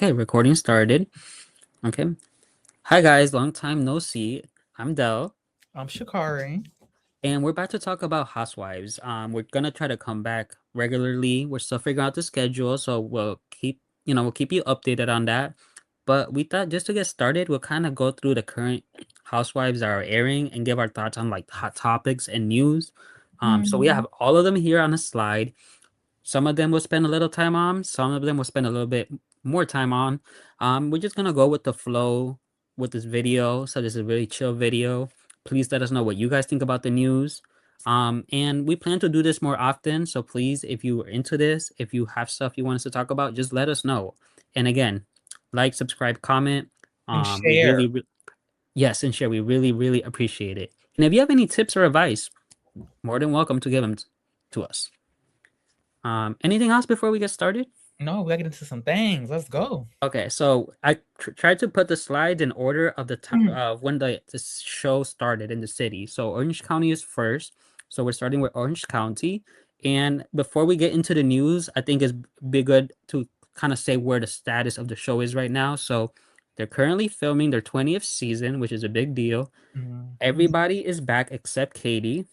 Okay, recording started. Okay. Hi guys, long time no see. I'm Del, I'm Shakari. and we're about to talk about housewives. We're gonna try to come back regularly. We're still figuring out the schedule, so we'll keep you updated on that. But we thought just to get started, we'll kind of go through the current housewives that are airing and give our thoughts on like hot topics and news. So we Mhm. have all of them here on a slide. Some of them will spend a little time on, some of them will spend a little bit more time on. We're just gonna go with the flow with this video. So this is a really chill video. Please let us know what you guys think about the news. And we plan to do this more often. So please, if you are into this, if you have stuff you want us to talk about, just let us know. And again, like, subscribe, comment. And We share. really, yes, and share. We really, really appreciate it. And if you have any tips or advice, more than welcome to give them to us. Anything else before we get started? No, we gotta get into some things. Let's go. Okay, so I tried to put the slides in order of the time Mm. when the show started in the city. So Orange County is first. So we're starting with Orange County. And before we get into the news, I think it's be good to kind of say where the status of the show is right now. So they're currently filming their 20th season, which is a big deal. Mhm. Everybody is back except Katie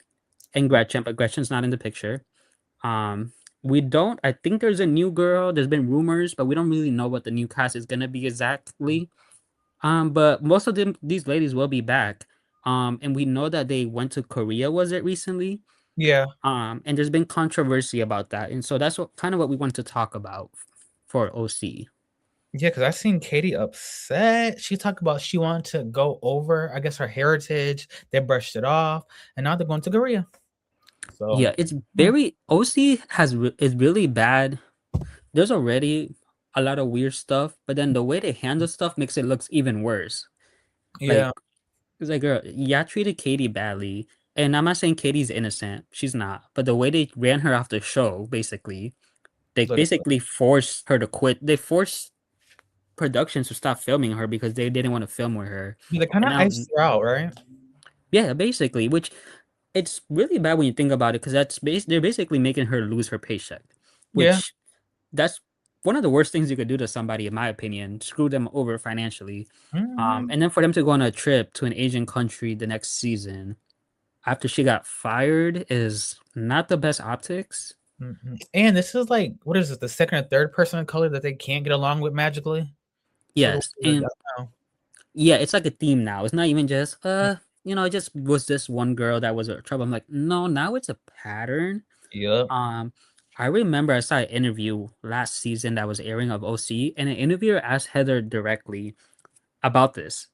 and Gretchen, but Gretchen's not in the picture. We don't. I think there's a new girl. There's been rumors, but we don't really know what the new cast is gonna be exactly. But most of them, these ladies will be back. And we know that they went to Korea, was it recently? Yeah. And there's been controversy about that, and so that's what kind of what we want to talk about for OC. Yeah, because I seen Katie upset. She talked about she wanted to go over, I guess, her heritage. They brushed it off, and now they're going to Korea. So, Yeah, it's mm, very OC is really bad. There's already a lot of weird stuff, but then the way they handle stuff makes it looks even worse. Like yeah. it's like, girl, yeah, treated Katie badly. And I'm not saying Katie's innocent. She's not. But the way they ran her off the show, basically, they Literally. basically forced her to quit. They forced productions to stop filming her because they didn't want to film with her. Yeah, they kind And of now, iced her out, right? yeah, basically, which it's really bad when you think about it because they're basically making her lose her paycheck, Yeah. which that's one of the worst things you could do to somebody, in my opinion. Screw them over financially. Mhm. And then for them to go on a trip to an Asian country the next season after she got fired is not the best optics. Mhm. And this is like, what is it, the second or third person of color that they can't get along with magically? It's a little Yes, weird. and I don't yeah, it's like a theme now. It's not even just know. it just was this one girl that was a trouble. I'm like, no, now it's a pattern. Yep. Um, I remember I saw an interview last season that was airing of OC, and an interviewer asked Heather directly about this.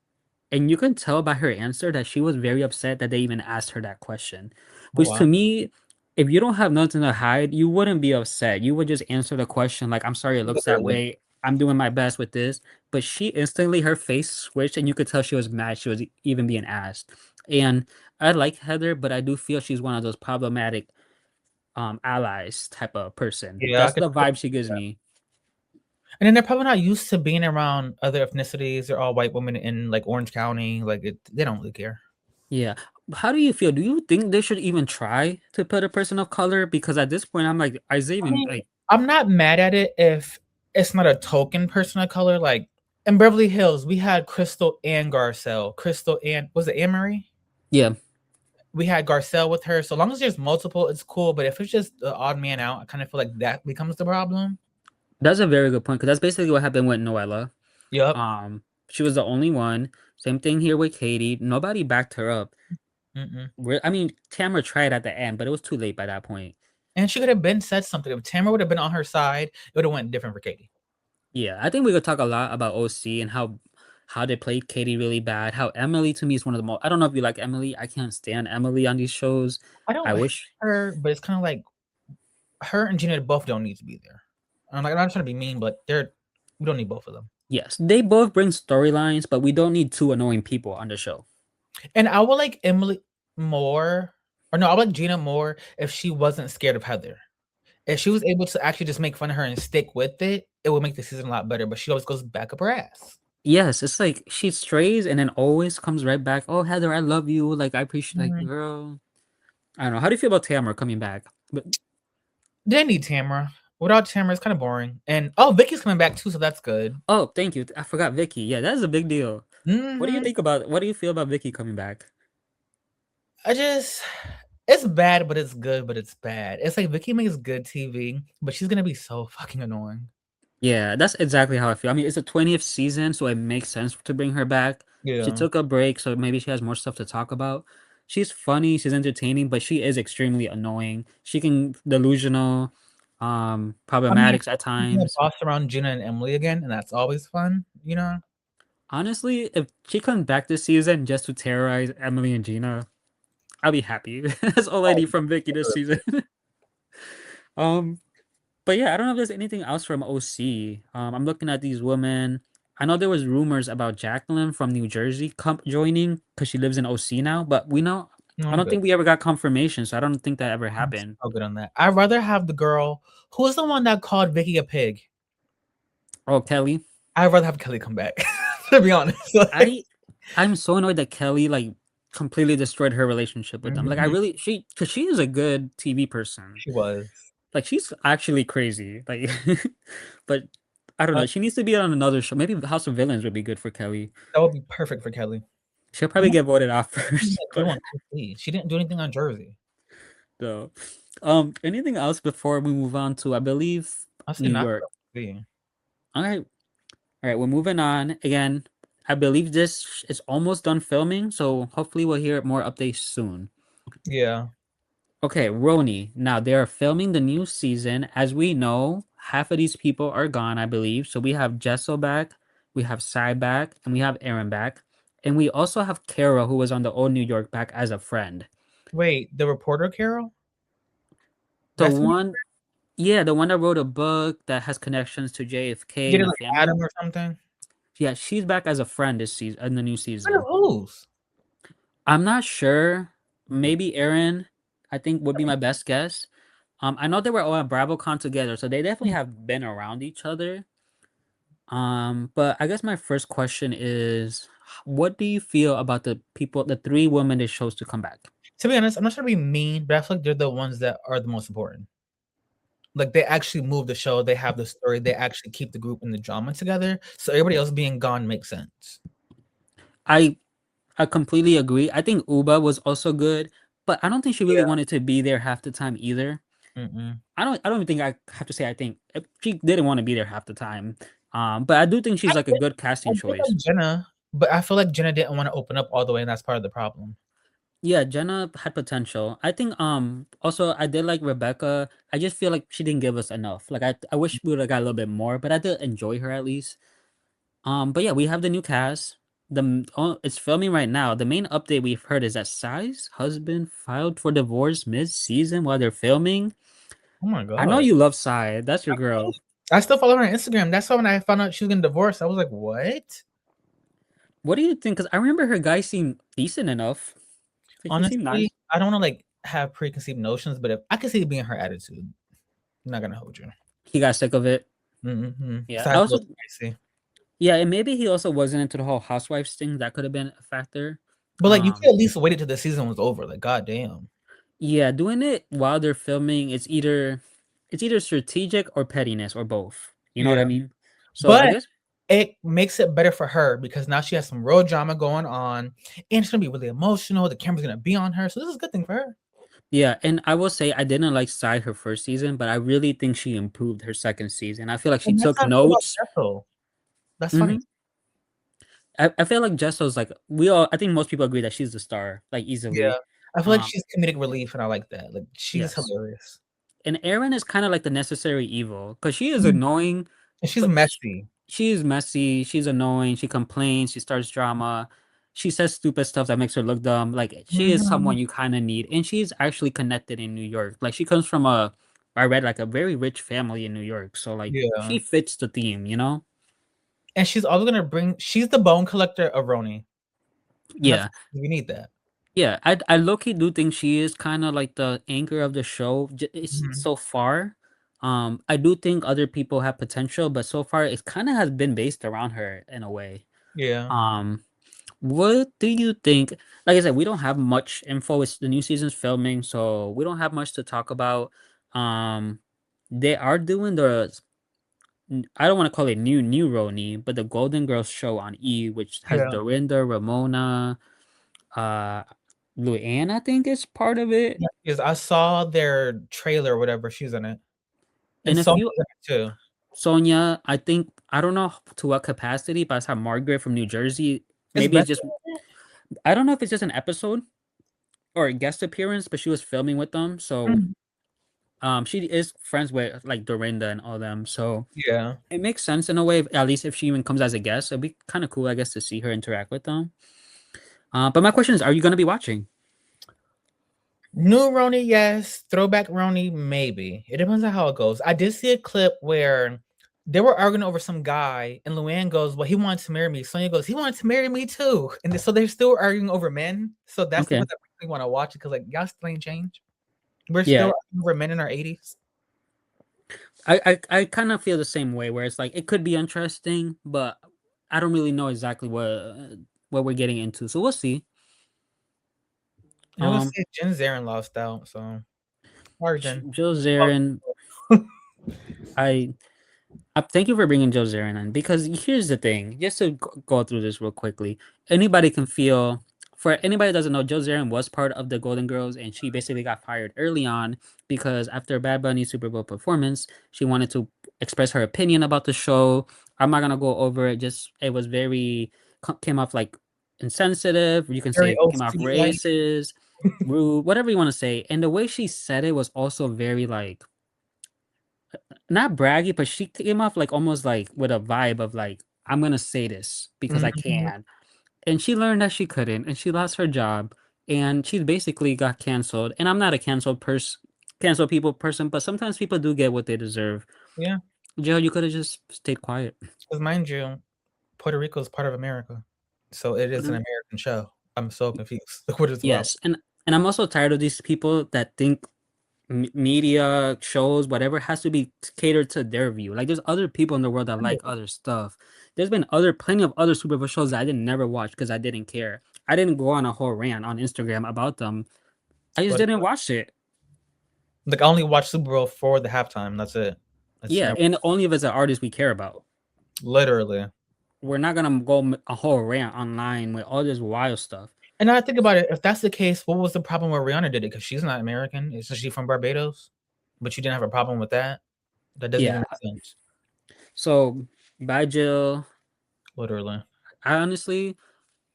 And you can tell by her answer that she was very upset that they even asked her that question. Oh, Which to wow. me, if you don't have nothing to hide, you wouldn't be upset. You would just answer the question like, "I'm sorry, it looks that Literally. way. I'm doing my best with this." But she instantly, her face switched, and you could tell she was mad. She was even being asked. And I like Heather, but I do feel she's one of those problematic allies type of person. Yeah, I That's could the vibe she gives that. me. And then they're probably not used to being around other ethnicities. They're all white women in like Orange County. Like they don't really care. Yeah. How do you feel? Do you think they should even try to put a person of color? Because at this point, I'm like, is they I even mean, like, I'm not mad at it if it's not a token person of color. Like in Beverly Hills, we had Crystal and Garcelle. Crystal and was it Anne Marie? yeah, We had Garcelle with her. So long as there's multiple, it's cool. But if it's just the odd man out, I kind of feel like that becomes the problem. that's a very good point. Because that's basically what happened with Noella. Yep. Um, she was the only one. Same thing here with Katie. Nobody backed her up. Mm-mm. I mean, Tamara tried at the end, but it was too late by that point. And she could have been said something. If Tamara would have been on her side, it would have went different for Katie. Yeah, I think we could talk a lot about OC and how they played Katie really bad. How Emily to me is one of the most. I don't know if you like Emily. I can't stand Emily on these shows. I I don't hate wish. her, but it's kind of like her and Gina both don't need to be there. I'm not trying to be mean, but we don't need both of them. Yes, they both bring storylines, but we don't need two annoying people on the show. And I would like Emily more, or no, I would like Gina more if she wasn't scared of Heather. If she was able to actually just make fun of her and stick with it, it would make the season a lot better. But she always goes back up her ass. Yes, it's like she strays and then always comes right back. Oh, Heather, I love you. Like I appreciate, like girl. I don't know. How do you feel about Tamara coming back? But They need Tamara. Without Tamara, it's kind of boring. And oh, Vicky's coming back too, so that's good. Oh, thank you. I forgot Vicky. Yeah, that is a big deal. Hmm. What do you feel about Vicky coming back? I just, it's bad, but it's good, but it's bad. It's like Vicky makes good TV, but she's gonna be so fucking annoying. Yeah, that's exactly how I feel. I mean, it's the 20th season, so it makes sense to bring her back. She Yeah. took a break, so maybe she has more stuff to talk about. She's funny, she's entertaining, but she is extremely annoying. She can delusional, I mean, problematics at she's gonna times. boss around Gina and Emily again, and that's always fun, you know? Honestly, if she comes back this season just to terrorize Emily and Gina, I'll be happy. That's all I Oh, need from Vicky this season. Um, but yeah, I don't know if there's anything else from OC. I'm looking at these women. I know there was rumors about Jacqueline from New Jersey joining because she lives in OC now, but no, I I'm don't good. think we ever got confirmation, so I don't think that ever I'm happened. so good on that. I'd rather have the girl who's the one that called Vicky a pig. Oh, Kelly. I'd rather have Kelly come back, to be honest. Like, I I'm so annoyed that Kelly like completely destroyed her relationship with them. Like I mhm, really because she is a good TV person. she was. Like she's actually crazy. Like but I don't Uh, know. She needs to be on another show. Maybe House of Villains would be good for Kelly. that would be perfect for Kelly. She'll probably get voted off She's first, a good but one, too. She didn't do anything on Jersey. no. Anything else before we move on to I believe I say New not York. be. All right. All right, we're moving on. Again, I believe this is almost done filming, so hopefully we'll hear more updates soon. Yeah. Okay, Roni. Now they are filming the new season. As we know, half of these people are gone, I believe. So we have Jessel back, we have Sai back, and we have Aaron back. And we also have Kara, who was on the old New York, back as a friend. Wait, the reporter Carol? The That's one, yeah, the one that wrote a book that has connections to JFK get and it the like family. Adam or something. Yeah, she's back as a friend this season, in the new Kind of season. who's? I'm not sure. Maybe Aaron, I think would be my best guess. I know they were all at BravoCon together, so they definitely have been around each other. But I guess my first question is, what do you feel about the three women they chose to come back? To be honest, I'm not trying to be mean, but I feel like they're the ones that are the most important. Like they actually move the show, they have the story, they actually keep the group and the drama together. So everybody else being gone makes sense. I I completely agree. I think Uba was also good, but I don't think she really Yeah. wanted to be there half the time either. Mm-mm. I don't even think I have to say I think she didn't want to be there half the time. But I do think I she's like a did, good I casting did choice. like Jenna, but I feel like Jenna didn't want to open up all the way, and that's part of the problem. Yeah, Jenna had potential. I think also I did like Rebecca. I just feel like she didn't give us enough. Like I wish we would have got a little bit more, but I did enjoy her at least. But yeah, we have the new cast. It's filming right now. The main update we've heard is that Sai's husband filed for divorce mid-season while they're filming. Oh my I know god. you love Sai. That's your girl. I still follow her on Instagram. That's why when I found out she was getting divorced, I was like, what? What do you think? Because I remember her guy seemed decent enough. Like, he seemed Honestly, nice. I don't want to like have preconceived notions, but if I can see it being her attitude, I'm not gonna hold you. He got sick of it. Mm-hmm. Yeah. I Besides, also what's spicy. Yeah, and maybe he also wasn't into the whole housewives thing. That could have been a factor. But like, you could Um, at least waited till the season was over. Like, goddamn. yeah, doing it while they're filming, it's either strategic or pettiness or both. You know what I Yeah. mean? So I But guess it makes it better for her because now she has some real drama going on, and she's gonna be really emotional. The camera's gonna be on her, so this is a good thing for her. yeah, and I will say I didn't like Sai her first season, but I really think she improved her second season. I feel like she And that's took how I feel about notes. Jessel. That's hmm funny. I feel like Jesso's like I think most people agree that she's the star, like Yeah. easily. I feel like Um, she's comedic relief, and I like that. Like, she's yes. hilarious. And Erin is kind of like the necessary evil because she is Mhm. annoying, And she's but messy. she is messy. She's annoying. She complains. She starts drama. She says stupid stuff that makes her look dumb. Like she is Mhm. someone you kind of need, and she's actually connected in New York. Like she comes from I read like a very rich family in New York, so like Yeah. she fits the theme, you know? And she's always gonna bring she's the bone collector of Roni. And that's Yeah, we need that. yeah. I low key do think she is kind of like the anchor of the show. It's Mhm. so far. I do think other people have potential, but so far it kind of has been based around her in a way. Yeah. Um, What do you think? Like I said, we don't have much info. It's the new season's filming, so we don't have much to talk about. Um, they are doing the I don't want to call it new Roni, but the Golden Girls show on E, which has Yeah. Dorinda, Ramona, uh, Luann, I think is part of it. Yeah, because I saw their trailer, whatever. She's in it, and And a Sonya's few in it too. Sonia, I think I don't know to what capacity, but I saw Margaret from New Jersey. Is Maybe it's Beth just in it? I don't know if it's just an episode or a guest appearance, but she was filming with them. So Mhm. she is friends with like Dorinda and all them. So Yeah. it makes sense in a way, at least if she even comes as a guest. It'd be kind of cool, I guess, to see her interact with them. But my question is, are you gonna be watching? New Roni, yes. Throwback Roni, maybe. It depends on how it goes. I did see a clip where they were arguing over some guy, and Luann goes, "Well, he wanted to marry me." Sonya goes, "He wanted to marry me too." And so they're still arguing over men. So that's the Okay. part that makes me want to watch it because, like, y'all still ain't changed. We're still Yeah, arguing over men in our 80s. I kind of feel the same way where it's like it could be interesting, but I don't really know exactly what we're getting into. So we'll see. And I was gonna Um, say Jen Zarin lost out, so sorry, Jen. Jill Zarin, I thank you for bringing Joe Zarin in because here's the thing, just to go through this real quickly. Anybody can feel, for anybody that doesn't know, Joe Zarin was part of the Golden Girls and she basically got fired early on because after Bad Bunny's Super Bowl performance, she wanted to express her opinion about the show. I'm not gonna go over it, just it was very, came off like insensitive. You can say Very it came off OC like. racist, rude, whatever you want to say. And the way she said it was also very like, not braggy, but she came off like almost like with a vibe of like, I'm gonna say this because I Mhm. can. And she learned that she couldn't, and she lost her job, and she basically got canceled. And I'm not a cancel people person, but sometimes people do get what they deserve. Yeah, Joe, you could have just stayed quiet. because mind you, Puerto Rico is part of America, so it is an Mhm. American show. I'm so confused what it's about. Yes, and I'm also tired of these people that think media shows whatever has to be catered to their view. Like there's other people in the world that like other stuff. There's been plenty of other Super Bowl shows that I didn't never watch because I didn't care. I didn't go on a whole rant on Instagram about them. I just But didn't watch it. like, I only watch Super Bowl for the halftime. That's it. It's Yeah, never and only if it's an artist we care about. literally. We're not gonna go a whole rant online with all this wild stuff. And I think about it. If that's the case, what was the problem where Rihanna did it? Because she's not American. Isn't she from Barbados? But you didn't have a problem with that. That doesn't even Yeah. make sense. So bye Jill. Literally. I honestly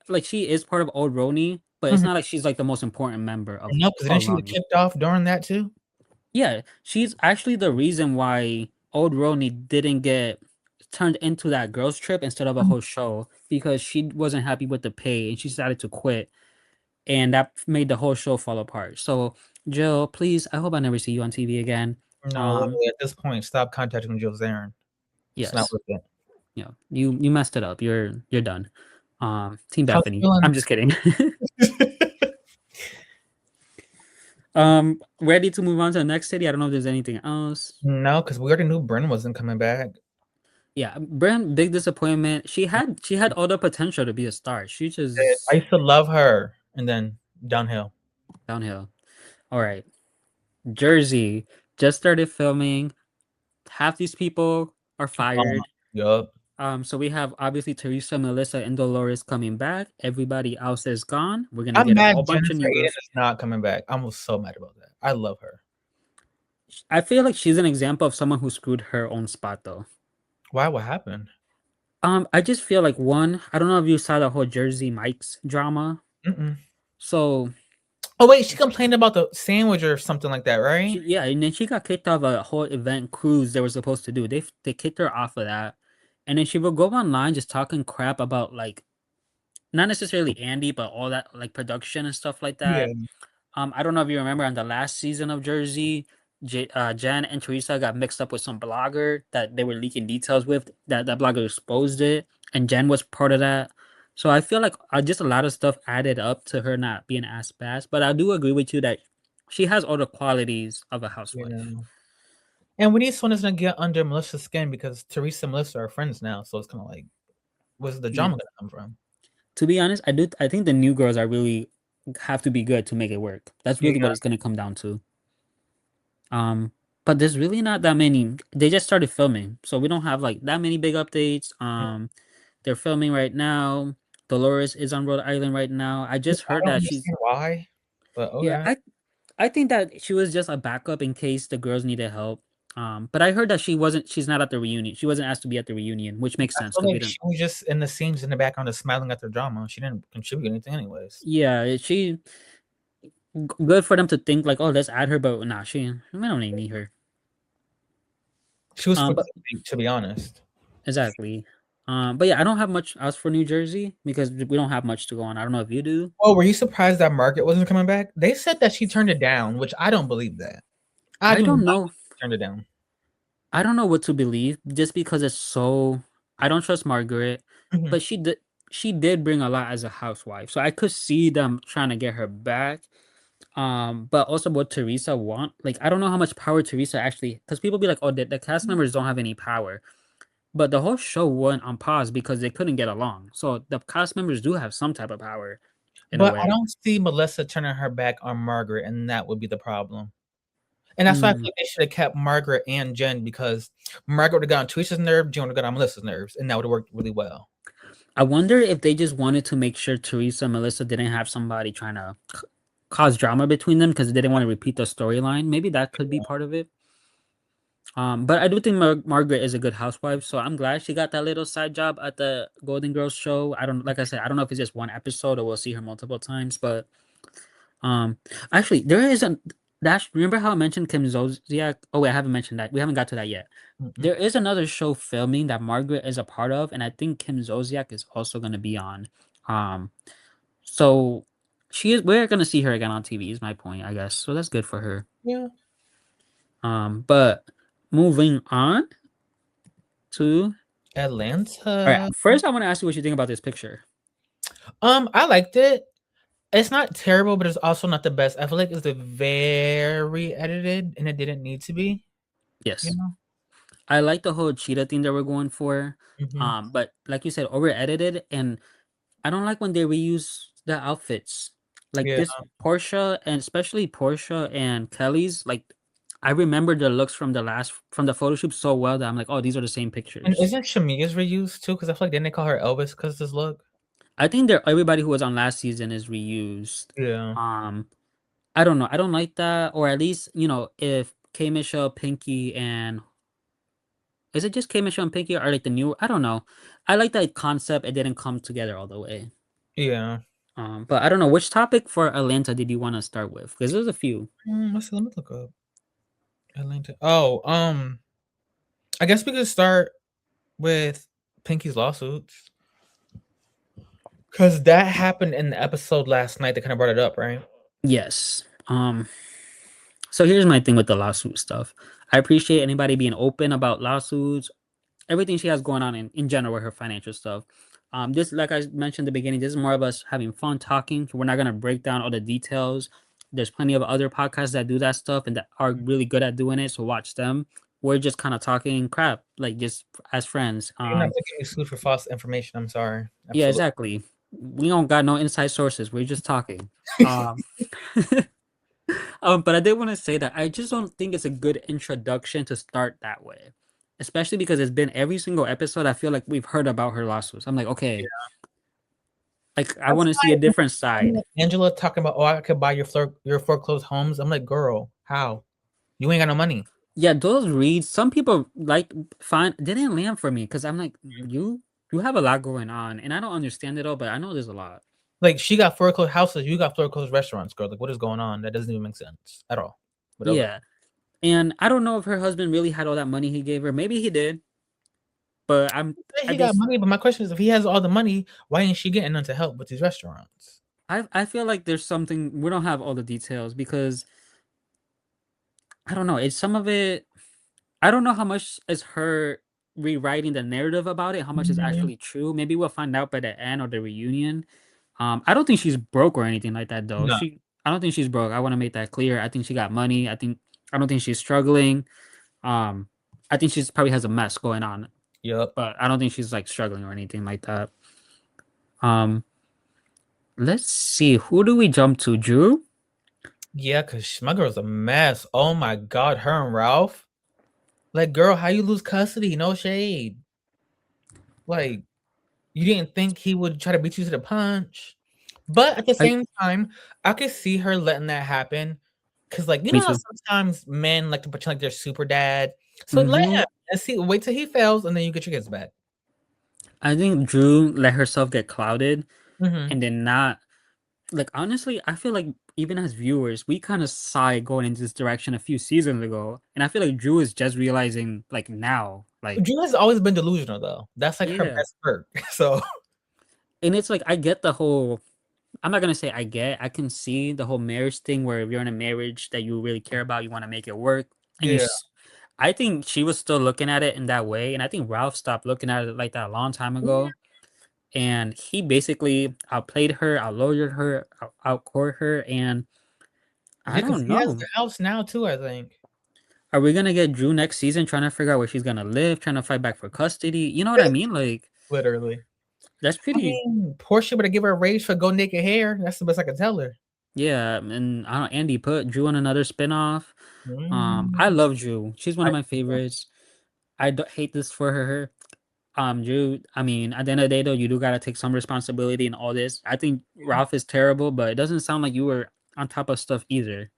like she is part of Old Roni, but it's Mhm. not like she's like the most important member of No, because didn't Old she get Roni. kicked off during that too? Yeah, she's actually the reason why Old Roni didn't get turned into that girls trip instead of a Mhm. whole show because she wasn't happy with the pay and she decided to quit, and that made the whole show fall apart. So, Jill, please, I hope I never see you on TV again. No, Um, literally at this point, stop contacting Jill Zarin. It's not yes, worth it. yeah, you messed it up. You're done. Team How's it Bethany. feeling? I'm just kidding. Ready to move on to the next city? I don't know if there's anything else. No, because we already knew Bryn wasn't coming back. Yeah, Brand, big disappointment. She had all the potential to be a star. She I just used to love her, and then downhill. downhill. All right. Jersey just started filming. Half these people are fired. Yup. So we have obviously Teresa, Melissa, and Dolores coming back. Everybody else is gone. We're gonna I'm get a mad whole bunch of Jennifer new Aiden girls. is not coming back. I'm so mad about that. I love her. I feel like she's an example of someone who screwed her own spot though. Why? What happened? I just feel like one, I don't know if you saw the whole Jersey Mike's drama. Mm-mm. So Oh wait, she complained about the sandwich or something like that, she, right? yeah, and then she got kicked off a whole event cruise they were supposed to do. They kicked her off of that, and then she would go online just talking crap about like not necessarily Andy, but all that like production and stuff like that. Yeah. I don't know if you remember on the last season of Jersey, Jan and Teresa got mixed up with some blogger that they were leaking details with. That blogger exposed it, and Jen was part of that. So I feel like just a lot of stuff added up to her not being as fast. But I do agree with you that she has all the qualities of a housewife. Yeah. And we need someone that's gonna get under Melissa's skin because Teresa and Melissa are friends now. So it's kind of like, where's the Yeah. drama gonna come from? To be honest, I do. I think the new girls are really have to be good to make it work. That's really Yeah. what it's going to come down to. Um, but there's really not that many. They just started filming, so we don't have like that many big updates. They're filming right now. Dolores is on Rhode Island right now. I Yeah, just I heard don't that she's understand why, but yeah, okay. I think that she was just a backup in case the girls needed help. But I heard that she's not at the reunion. She wasn't asked to be at the reunion, which makes I sense feel because we like didn't. she was just in the scenes in the background just smiling at their drama. She didn't contribute anything anyways. Yeah, good for them to think like, oh, let's add her, but nah, we don't even need her. She was for But TV, to be honest. exactly. But yeah, I don't have much else for New Jersey because we don't have much to go on. I don't know if you do. Oh, were you surprised that Margaret wasn't coming back? They said that she turned it down, which I don't believe that. I I do not don't believe know. she turned it down. I don't know what to believe just because it's so. I don't trust Margaret, Mhm. but she did bring a lot as a housewife, so I could see them trying to get her back. But also what Teresa want, like I don't know how much power Teresa actually, because people be like, oh, the cast members don't have any power, but the whole show went on pause because they couldn't get along. So the cast members do have some type of power, in a But I way. don't see Melissa turning her back on Margaret, and that would be the problem. And that's why I Mm. think they should have kept Margaret and Jen because Margaret would have got on Teresa's nerve, Jen would have got on Melissa's nerves, and that would have worked really well. I wonder if they just wanted to make sure Teresa and Melissa didn't have somebody trying to cause drama between them because they didn't want to repeat the storyline. Maybe that could be part of it. But I do think Margaret is a good housewife, so I'm glad she got that little side job at the Golden Girls show. I don't, like I said, I don't know if it's just one episode or we'll see her multiple times, but um, actually, there is a Dash. Remember how I mentioned Kim Zolciak? Oh wait, I haven't mentioned that. We haven't got to that yet. Mhm. There is another show filming that Margaret is a part of, and I think Kim Zolciak is also going to be on. Um, so she is. We're going to see her again on TV. Is my point, I guess. So that's good for her. Yeah. But moving on to all right. Atlanta. First, I want to ask you what you think about this picture. I liked it. It's not terrible, but it's also not the best. I feel like it's very edited, and it didn't need to be. You Yes, know. I like the whole cheetah thing that we're going for. Hmm. But like you said, over edited, and I don't like when they reuse the outfits. Like Yeah. this Portia, and especially Portia and Kelly's. Like I remember the looks from the photo shoot so well that I'm like, oh, these are the same And pictures. isn't Shamia's reused too? Because I feel like didn't they call her Elvis because this look? I think everybody who was on last season is reused. Yeah. Um, I don't know. I don't like that, or at least if K Michelle, Pinky, and is it just K Michelle and Pinky, or like the new? I don't know. I like that concept. It didn't come together all the way. Yeah. But I don't know which topic for Atlanta did you want to start with? Because there's a few. Let's see, let me look up Atlanta. Oh, I guess we could start with Pinky's lawsuits because that happened in the episode last night. They kind of brought it up, right? Yes. So here's my thing with the lawsuit stuff. I appreciate anybody being open about lawsuits, everything she has going on in general with her financial stuff. This, like I mentioned in the beginning, this is more of us having fun talking. So we're not gonna break down all the details. There's plenty of other podcasts that do that stuff and that are really good at doing it. So watch them. We're just kind of talking crap, like just as friends. You're not taking me sued for false information. I'm sorry. Yeah, Absolutely. exactly. We don't got no inside sources. We're just talking. Um, but I did want to say that I just don't think it's a good introduction to start that way, especially because it's been every single episode. I feel like we've heard about her lawsuits. I'm like, okay, like I That's want to see a different why side. Angela talking about, oh, I could buy your foreclosed homes. I'm like, girl, how? You ain't got no money. Yeah, those reads. Some people like find didn't land for me because I'm like, you have a lot going on, and I don't understand it all, but I know there's a lot. Like she got foreclosed houses, you got foreclosed restaurants, girl. Like what is going on? That doesn't even make sense at all. But okay. Yeah, and I don't know if her husband really had all that money he gave her. Maybe he did, but I He got just money, but my question is, if he has all the money, why ain't she getting none to help with these restaurants? I feel like there's something we don't have all the details because I don't know. It's some of it. I don't know how much is her rewriting the narrative about it. How much is Mhm. actually true? Maybe we'll find out by the end or the reunion. I don't think she's broke or anything like that though. No. I don't think she's broke. I want to make that clear. I think she got money. I don't think she's struggling. Um, I think she's probably has a mess going on, Yep. but I don't think she's like struggling or anything like that. Um, let's see. Who do we jump to? Drew? Yeah, cause my girl's a mess. Oh my god, her and Ralph. Like, girl, how you lose custody? No shade. Like, you didn't think he would try to beat you to the punch. But at the I same time, I could see her letting that happen. Cause like you Me know how too. sometimes men like to pretend like they're super dad. So let Mm-hmm. him and see, wait till he fails, and then you get your kids back. I think Drew let herself get clouded Hmm. and then not like honestly, I feel like even as viewers, we kind of saw it going into this direction a few seasons ago, and I feel like Drew is just realizing like now, like Drew has always been delusional though. That's like her yeah, best perk. So and it's like I get the whole. I'm not gonna say I can see the whole marriage thing where if you're in a marriage that you really care about, you want to make it work, and yeah. I think she was still looking at it in that way, and I think Ralph stopped looking at it like that a long time Yeah. ago, and he basically outplayed her, outlawyered her, outcourt her, and I Yeah, because don't he has the know. house now too, I think. Are we gonna get Drew next season trying to figure out where she's gonna live, trying to fight back for custody? You know what I mean? Like Literally. that's I pretty. mean, Portia better give her a raise for go naked hair. That's the best I can tell her. Yeah, and I don't. Andy put Drew on another spinoff. I Mm. love Drew. She's one I of my favorites. I don't hate this for her. Drew. I mean, at the end of the day, though, you do gotta take some responsibility in all this. I think Ralph is terrible, but it doesn't sound like you were on top of stuff either.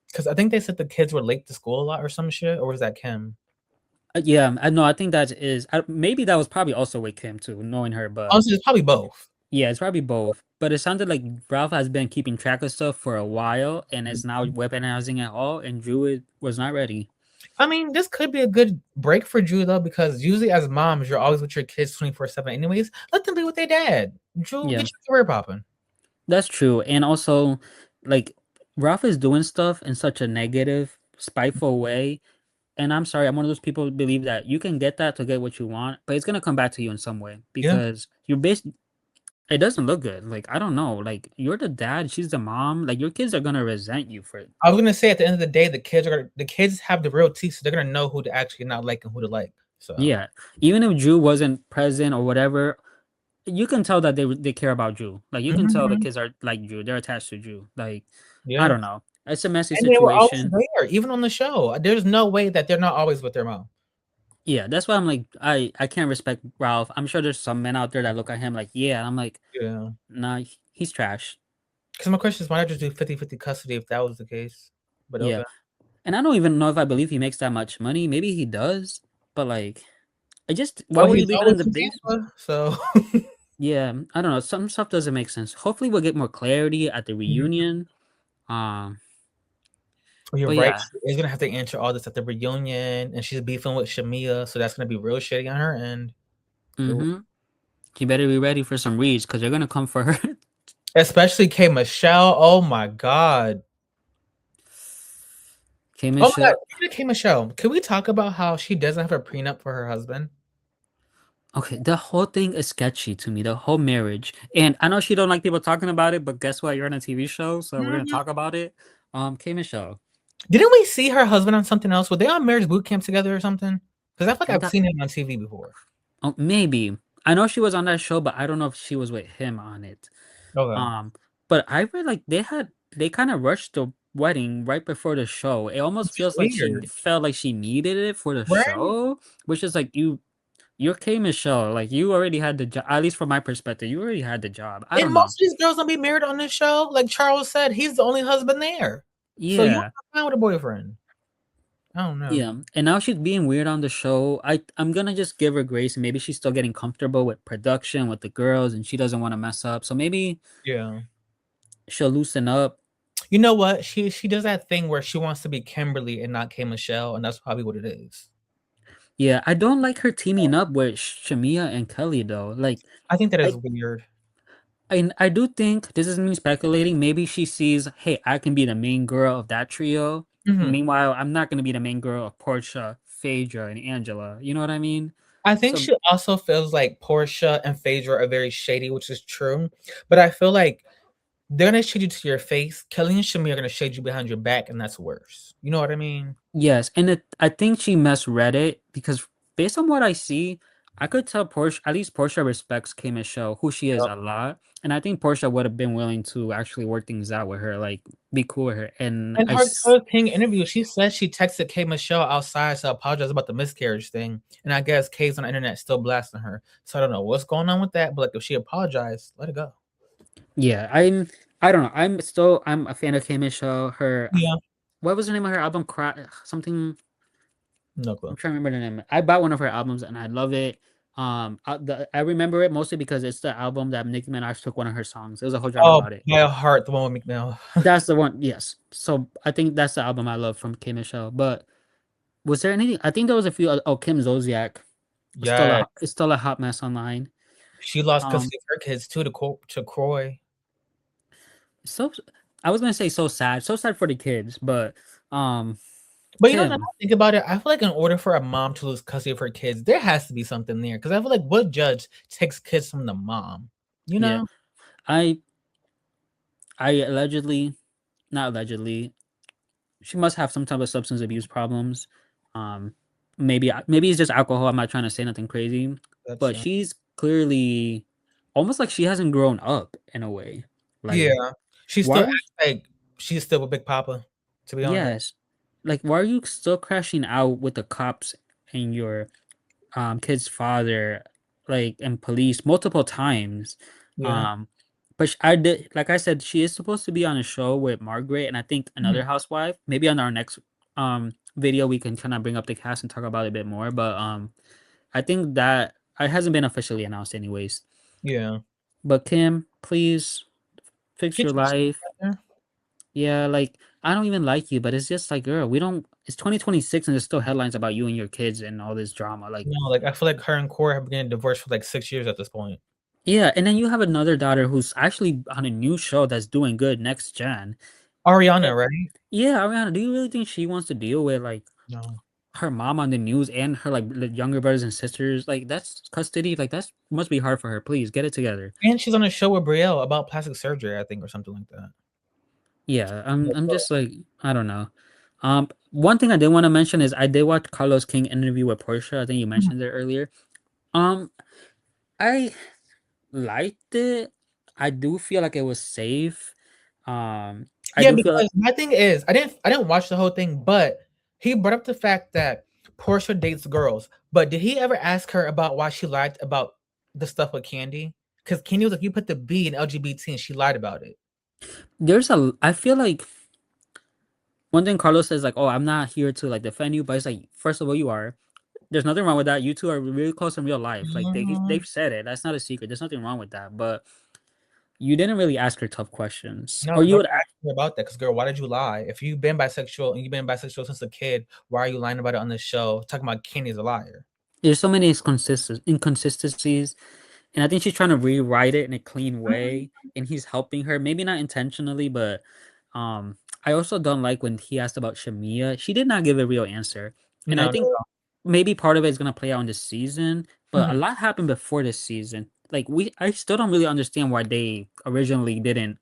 Because I think they said the kids were late to school a lot or some shit, or was that Kim? Yeah, I know. I think that is maybe that was probably also with Kim too, knowing her, but. Honestly, it's probably both. Yeah, it's probably both. But it sounded like Ralph has been keeping track of stuff for a while and is now weaponizing it all, and was not ready. I mean, this could be a good break for Drew though, because usually as moms, you're always with your kids 24/7 anyways. Let them be with their dad. Drew, Yeah, get your career popping. that's true. And also, like, Ralph is doing stuff in such a negative, spiteful way. And I'm sorry, I'm one of those people who believe that you can get that to get what you want, but it's gonna come back to you in some way Yeah. because it doesn't look good. Like, I don't know. Like, you're the dad, she's the mom. Like, your kids are gonna resent you for it. I was gonna say at the end of the day, the kids have the real teeth, so they're gonna know who to actually not like and who to like. So Yeah, even if Drew wasn't present or whatever, you can tell that they care about Drew. Like you can tell the mhm. kids are like Drew. They're attached to Drew. Like I Yeah. don't know. It's a messy And they were always situation. there, even on the show. There's no way that they're not always with their mom. Yeah, that's why I'm like I can't respect Ralph. I'm sure there's some men out there that look at him like yeah. And I'm like Yeah. nah, he's trash. Because my question is, why not just do 50-50 custody if that was the case? But Yeah, okay. and I don't even know if I believe he makes that much money. Maybe he does, but like I just why Well, would he he's leave it in always the in base? Tampa, so Yeah, I don't know. Some stuff doesn't make sense. Hopefully, we'll get more clarity at the Mhm. reunion. Um, You're but right. yeah. She is gonna have to answer all this at the reunion, and she's beefing with Shamia, so that's gonna be real shitty on her end. Ooh. Mm-hmm. You better be ready for some reads because they're gonna come for her. Especially K Michelle. Oh my god. K Oh my god. Michelle. Speaking of K Michelle, can we talk about how she doesn't have a prenup for her husband? Okay, the whole thing is sketchy to me. The whole marriage, and I know she don't like people talking about it, but guess what? You're on a TV show, so we're gonna Mhm. talk about it. K Michelle. Didn't we see her husband on something else? Were they on marriage boot camp together or something? Because I feel like I I've got seen him on TV before. maybe I know she was on that show, but I don't know if she was with him on it. Okay. Um, but I read like they kind of rushed the wedding right before the show. It almost Which is feels like she weird. felt like she needed it for the Right? show, which is like you're K Michelle, like you already had the job. At least from my perspective, you already had the job. I And don't know. most of these girls don't be married on this show. Like Charles said, he's the only husband there. So you Yeah, find with a boyfriend. I don't know. yeah. And now she's being weird on the show. I'm gonna just give her grace. Maybe she's still getting comfortable with production with the girls, and she doesn't want to mess up. So maybe Yeah. she'll loosen up. You know what? She does that thing where she wants to be Kimberly and not K Michelle, and that's probably what it is. Yeah, I don't like her teaming up with Shamia and Kelly though. Like, I think that is I weird. I do think this is me speculating. Maybe she sees, hey, I can be the main girl of that trio. Mhm. Meanwhile, I'm not gonna be the main girl of Portia, Phaedra, and Angela. You know what I mean? I think So she also feels like Portia and Phaedra are very shady, which is true. But I feel like they're gonna shade you to your face. Kelly and Shami are gonna shade you behind your back, and that's worse. You know what I mean? yes, and I think she misread it because based on what I see, I could tell Portia, at least Portia respects K Michelle, who she is Yep. a lot. And I think Portia would have been willing to actually work things out with her, like be cool with her. And In her Taylor King interview, she said she texted K Michelle outside to apologize about the miscarriage thing. And I guess K's on the internet still blasting her. So I don't know what's going on with that, but like if she apologized, let it go. yeah, I don't know. I'm a fan of K Michelle. Yeah. What was the name of her album? Something. No I'm clue. trying to remember the name. I bought one of her albums and I love it. I remember it mostly because it's the album that Nicki Minaj took one of her songs. It was a whole drama Oh, about it. my heart, the one with McNeil. That's the one. Yes. So I think that's the album I love from K Michelle. But was there anything? I think there was a few. Oh, Kim Zolciak was Yeah. it's still a hot mess online. She lost Um, custody of her kids too to Croy. so I was gonna say so sad for the kids, but um, But you know, now Kim, I think about it, I feel like in order for a mom to lose custody of her kids, there has to be something there. Because I feel like what judge takes kids from the mom? You yeah, know? I I allegedly, not allegedly, she must have some type of substance abuse problems. Um, maybe it's just alcohol. I'm not trying to say nothing crazy, That's but she's clearly almost like she hasn't grown up in a way. Like, yeah. She why still are you? acts like she's still with Big Papa, to be honest. Yes, like why are you still crashing out with the cops and your kid's father, like and police multiple times? Yeah. Um, but I did, like I said, she is supposed to be on a show with Margaret and I think Mhm. another housewife. Maybe on our next video we can kind of bring up the cast and talk about it a bit more. But I think that it hasn't been officially announced anyways. Yeah. But Kim, please fix Get your your shit life. together. Yeah, like I don't even like you, but it's just like, girl, we don't. It's 2026 and there's still headlines about you and your kids and all this drama. Like, No, like I feel like her and Corey have been getting divorced for like 6 years at this point. yeah, and then you have another daughter who's actually on a new show that's doing good, Next Gen. Eh, Ariana, right? Yeah, Ariana, do you really think she wants to deal with like No. her mom on the news and her like younger brothers and sisters? Like, that's custody. Like, that's must be hard for her. Please get it together. And she's on a show with Brielle about plastic surgery, I think, or something like that. Yeah, I'm just like I don't know. One thing I did want to mention is I did watch Carlos King interview with Portia. I think you Mhm. mentioned it earlier. Um, I liked it. I do feel like it was safe. I Yeah, do feel like because my thing is, I didn't watch the whole thing, but he brought up the fact that Portia dates girls. But did he ever ask her about why she lied about the stuff with Candy? Because Candy was like, "You put the B in LGBT," and she lied about it. I feel like one thing Carlos says like, "Oh, I'm not here to like defend you," but it's like, first of all, you are. There's nothing wrong with that. You two are really close in real life. Like Mhm. they've said it. That's not a secret. There's nothing wrong with that. But you didn't really ask her tough questions, No, or you nobody would. asked her about that. Because girl, why did you lie? If you've been bisexual and you've been bisexual since a kid, why are you lying about it on this show? Talking about Candy is a liar. There's so many inconsistencies, and I think she's trying to rewrite it in a clean Mhm. way, and he's helping her. Maybe not intentionally, but I also don't like when he asked about Shamia. She did not give a real answer, and I No, think no. maybe part of it is gonna play out in this season, but a Mhm. lot happened before this season. Like I still don't really understand why they originally didn't.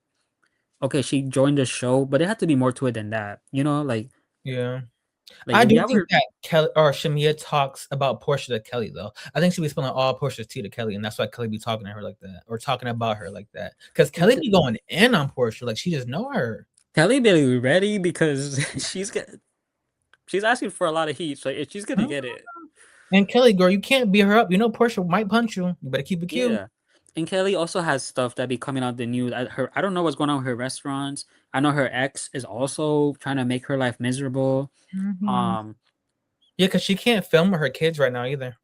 Okay, she joined the show, but it had to be more to it than that. You know, Yeah. like I if do you think ever, that Kelly or Shamia talks about Portia to Kelly though. I think she be spilling all Portia's tea to Kelly, and that's why Kelly be talking to her like that or talking about her like that. Because Kelly be going in on Portia, like she just know her. Kelly better be ready because she's asking for a lot of heat, so if she's gonna Mhm. get it. And Kelly, girl, you can't beat her up. You know Portia might punch you. You better keep it cute. Yeah. And Kelly also has stuff that be coming out the news. I don't know what's going on with her restaurants. I know her ex is also trying to make her life miserable. Mhm. Um, Yeah, because she can't film with her kids right now either.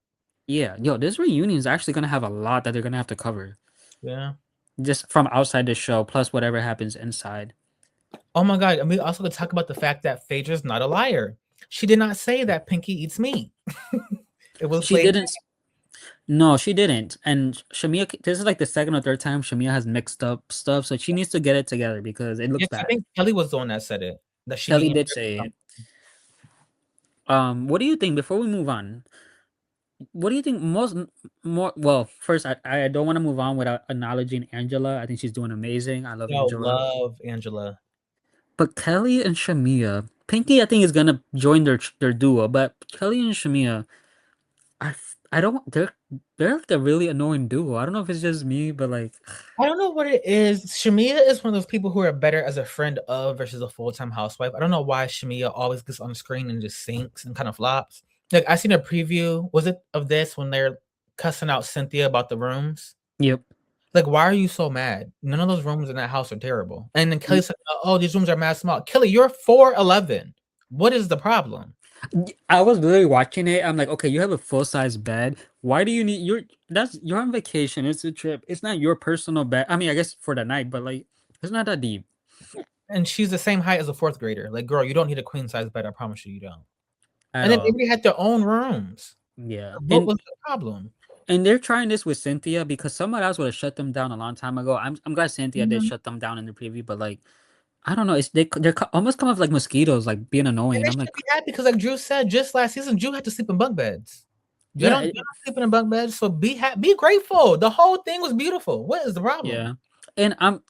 yeah, yo, this reunion is actually gonna have a lot that they're gonna have to cover Yeah. just from outside the show, plus whatever happens inside. Oh my god. And we also could talk about the fact that Phaedra's not a liar. She did not say that Pinky eats meat. It was She played. didn't. No, she didn't. And Shamia, this is like the second or third time Shamia has mixed up stuff, so she needs to get it together because it looks Yes, I bad. think Kelly was the one that said it. That she be Kelly eating did ribs say or it. something. What do you think before we move on? What do you think more? Well, first, I don't want to move on without acknowledging Angela. I think she's doing amazing. I love Yo, Angela. love Angela. But Kelly and Shamia, Pinky, I think is gonna join their duo. But Kelly and Shamia, I don't. They're like a really annoying duo. I don't know if it's just me, but like, I don't know what it is. Shamia is one of those people who are better as a friend of versus a full-time housewife. I don't know why Shamia always gets on the screen and just sinks and kind of flops. Like I seen a preview, was it of this when they're cussing out Cynthia about the rooms? yep. Like, why are you so mad? None of those rooms in that house are terrible. And then Kelly said, "Oh, these rooms are mad small." Kelly, you're 4'11". What is the problem? I was literally watching it. I'm like, okay, you have a full size bed. Why do you need your? That's you're on vacation. It's a trip. It's not your personal bed. I mean, I guess for the night, but like, it's not that deep And she's the same height as a fourth grader. Like, girl, you don't need a queen size bed. I promise you, you don't. at And then all. everybody had their own rooms. Yeah, What was the problem? and they're trying this with Cynthia because someone else would have shut them down a long time ago. I'm glad Cynthia did Mhm. shut them down in the preview, but like, I don't know. It's almost come off like mosquitoes, like being And annoying. they I'm should like, be happy because, like Drew said, just last season, Drew had to sleep in bunk beds. They yeah, don't, they're not sleeping in bunk beds, so be happy, be grateful. The whole thing was beautiful. What is the problem? yeah. And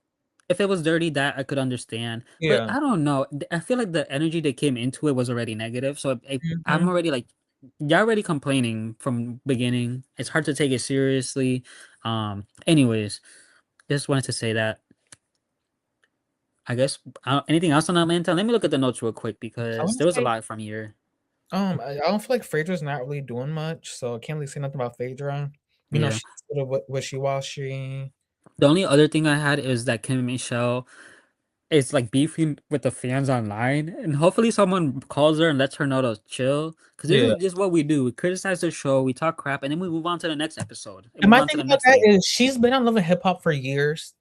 if it was dirty, that I could understand. But Yeah. I don't know. I feel like the energy that came into it was already negative. So I'm Mhm. already like, you're already complaining from beginning. It's hard to take it seriously. Anyways, just wanted to say that. I guess anything else on Atlanta? Let me look at the notes real quick I because want there to was a say, lot from here. I don't feel like Phaedra's not really doing much, so I can't really say nothing about Phaedra. You know, Yeah. she's sort of wishy-washy. The only other thing I had is that Kim and Michelle is like beefing with the fans online, and hopefully someone calls her and lets her know to chill. Because Yeah. this is what we do: we criticize the show, we talk crap, and then we move on to the next episode and And move my on to thing the about next that thing. is she's been on Love and Hip Hop for years.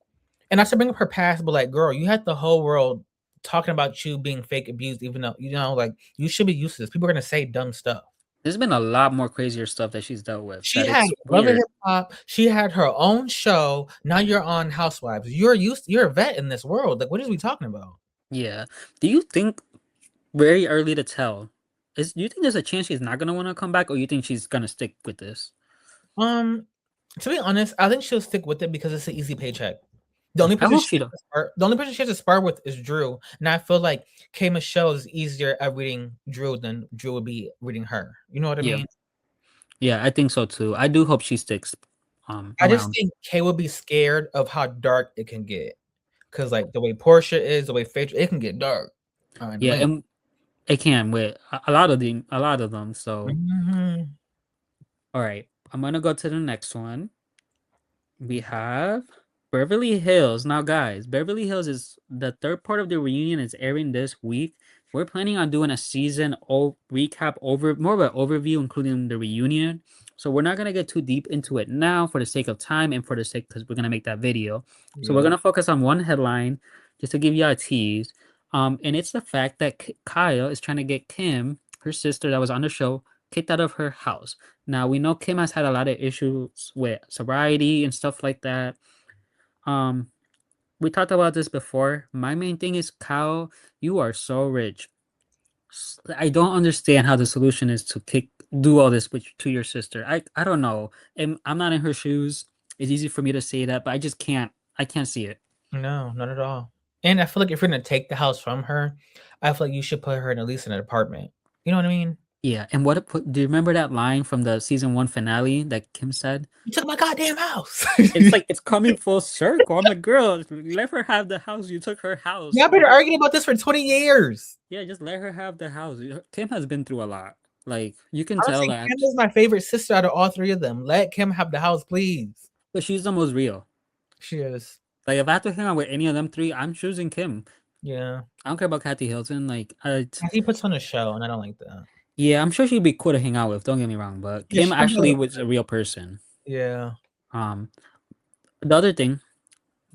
And not to bring up her past, but like, girl, you had the whole world talking about you being fake abused, even though like you should be used to this. People are gonna say dumb stuff. There's been a lot more crazier stuff that she's dealt with She that had it's Love and weird. Hip Hop. She had her own show. Now you're on Housewives. You're a vet in this world. Like, what is we talking about? Yeah. Do you think very early to tell? Do you think there's a chance she's not gonna want to come back, or you think she's gonna stick with this? Um, to be honest, I think she'll stick with it because it's an easy paycheck. The only I person hope she she has don't. to spar, the only person she has to spar with is Drew, and I feel like K Michelle is easier at reading Drew than Drew would be reading her. You know what I Yeah. mean? Yeah, I think so too. I do hope she sticks I just around. think Kay would be scared of how dark it can get, because like the way Portia is, the way Phaedra, it can get dark. Yeah, Atlanta. and it can with a lot of them. So, Mhm. all right, I'm gonna go to the next one. We have Beverly Hills. Now, guys, Beverly Hills is the third part of the reunion is airing this week. We're planning on doing a season recap over more of an overview, including the reunion. So we're not gonna get too deep into it now for the sake of time and for the sake because we're gonna make that video. So we're Yeah. gonna focus on one headline just to give you a tease. And it's the fact that Kyle is trying to get Kim, her sister that was on the show, kicked out of her house. Now we know Kim has had a lot of issues with sobriety and stuff like that. Um, we talked about this before. My main thing is Kyle, you are so rich. I don't understand how the solution is to do all this to your sister. I don't know. I'm not in her shoes. It's easy for me to say that, but I can't see it. No, not at all. And I feel like if you're gonna take the house from her, I feel like you should put her in at least an apartment. You know what I mean? Yeah, and do you remember that line from the season 1 finale that Kim said? You took my goddamn house. It's like it's coming full circle. I'm like, girl, let her have the house. You took her house. Y'all been arguing about this for 20 years. Yeah, just let her have the house. Kim has been through a lot. Like you can tell Honestly, Kim that, is my favorite sister out of all three of them. Let Kim have the house, please. but she's the most real. She is. Like if I have to hang out with any of them three, I'm choosing Kim. Yeah. I don't care about Kathy Hilton. He puts on a show, and I don't like that. Yeah, I'm sure she'd be cool to hang out with. Don't get me wrong, but Yeah, Kim she comes actually out. was a real person. Yeah. Um, the other thing,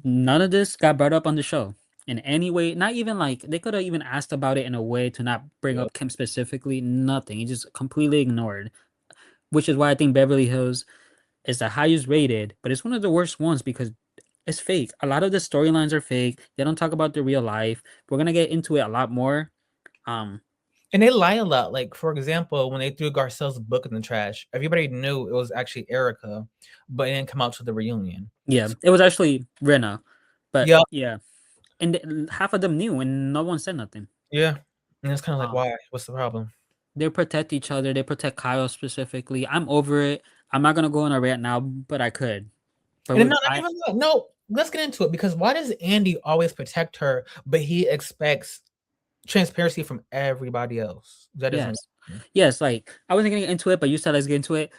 none of this got brought up on the show in any way. Not even like they could have even asked about it in a way to not bring Yeah. up Kim specifically. Nothing. He just completely ignored. Which is why I think Beverly Hills is the highest rated, but it's one of the worst ones because it's fake. A lot of the storylines are fake. They don't talk about the real life. We're gonna get into it a lot more. Um, And they lie a lot. Like, for example, when they threw Garcelle's book in the trash, everybody knew it was actually Erica, but it didn't come out to the reunion. yeah, it was actually Rena, but Yeah. yeah, and half of them knew, and no one said nothing. Yeah. And it's kind of like, Um, why? What's the problem? they protect each other. They protect Kyle specifically. I'm over it. I'm not gonna go on a rant now, but I could. But And no, we, not I even that. No, let's get into it because why does Andy always protect her, but he expects transparency from everybody else? That doesn't make yes, sense. yes. Like I wasn't getting into it, but you said let's get into it.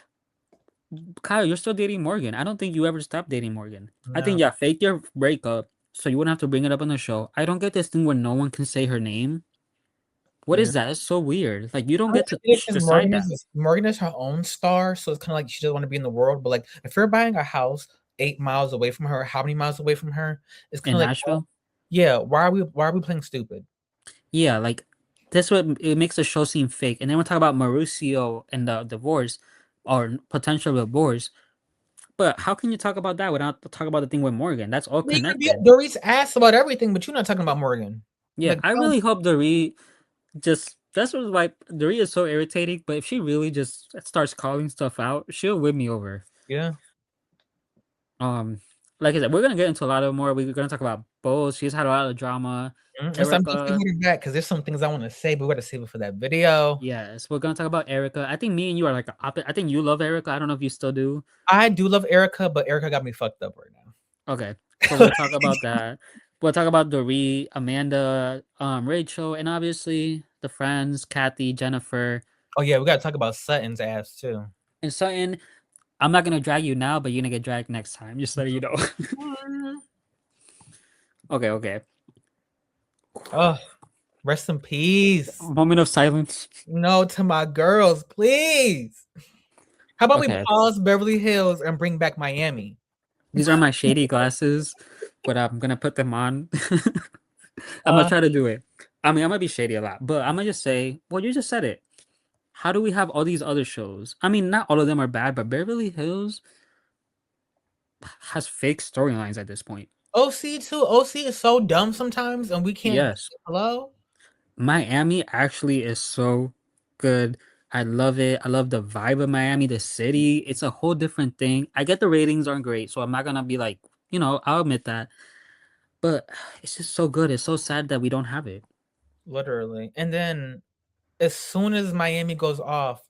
Kyle, you're still dating Morgan. I don't think you ever stopped dating Morgan. I No. think yeah, fake your breakup so you wouldn't have to bring it up on the show. I don't get this thing where no one can say her name. What Yeah. is that? It's so weird. Like you don't I get to get it because decide that. Morgan is her own star, so it's kind of like she doesn't want to be in the world. But like, if you're buying a house 8 miles away from her, how many miles away from her? It's kind In of like, well, Nashville. yeah, why are we playing stupid? Yeah, like that's what it makes the show seem fake. And then we talk about Mauricio and the divorce or potential divorce. But how can you talk about that without talk about the thing with Morgan? That's all You're gonna be up connected. Dory's ass about everything, but you're not talking about Morgan. Yeah, Like, I no, really hope Dorit just that's what like Dorit is so irritating. But if she really just starts calling stuff out, she'll win me over. yeah. Um, like I said, we're gonna get into a lot of more. We're gonna talk about both. She's had a lot of drama. And so I'm definitely Erica, holding back because there's some things I want to say, but we got to save it for that video. yes, we're gonna talk about Erica. I think me and you are like I think you love Erica. I don't know if you still do. I do love Erica, but Erica got me fucked up right Okay, so now. we'll talk about that. We'll talk about Dorit, Amanda, Rachel, and obviously the friends, Kathy, Jennifer, Oh yeah, we got to talk about Sutton's ass too. and Sutton. I'm not gonna drag you now, but you're gonna get dragged next time. Just letting you know. Mhm. Okay, okay. Oh, rest in peace. Moment of silence. No to my girls, please. How about we Okay, pause Beverly Hills and bring back Miami? these are my shady glasses, but I'm gonna put them on. I'm gonna Uh, try to do it. I mean, I'm gonna be shady a lot, but I'm gonna just say, well, you just said it. How do we have all these other shows? I mean, not all of them are bad, but Beverly Hills has fake storylines at this point. OC too. OC is so dumb sometimes, and we can't. Yes, Hello. Miami actually is so good. I love it. I love the vibe of Miami, the city. It's a whole different thing. I get the ratings aren't great, so I'm not gonna be like, I'll admit that. But it's just so good. It's so sad that we don't have it. Literally. And then as soon as Miami goes off,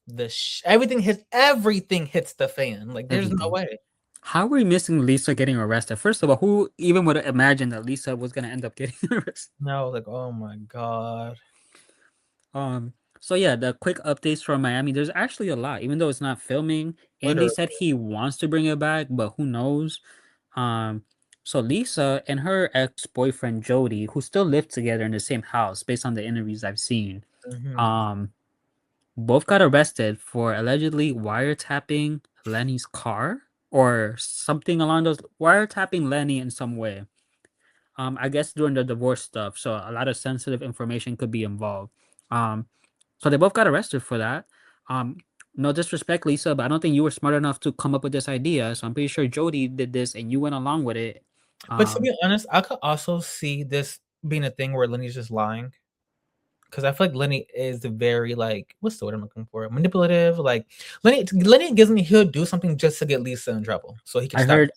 everything hits the fan. Like there's no Everything. way. How are we missing Lisa getting arrested? First of all, who even would have imagined that Lisa was gonna end up getting arrested? No, like oh my god. So yeah, the quick updates from Miami. There's actually a lot, even though it's not filming. Andy Literally. said he wants to bring it back, but who knows? Um, so Lisa and her ex-boyfriend Jody, who still live together in the same house, based on the interviews I've seen, Mhm. um, both got arrested for allegedly wiretapping Lenny's car or something along those wiretapping Lenny in some way. I guess during the divorce stuff, so a lot of sensitive information could be involved. Um, so they both got arrested for that. Um, no disrespect, Lisa, but I don't think you were smart enough to come up with this idea. So I'm pretty sure Jody did this and you went along with it. But to Um, be honest, I could also see this being a thing where Lenny's just lying. Because I feel like Lenny is very like what's the word I'm looking for? Manipulative. Like Lenny gives me he'll do something just to get Lisa in trouble, so he can I stop. heard,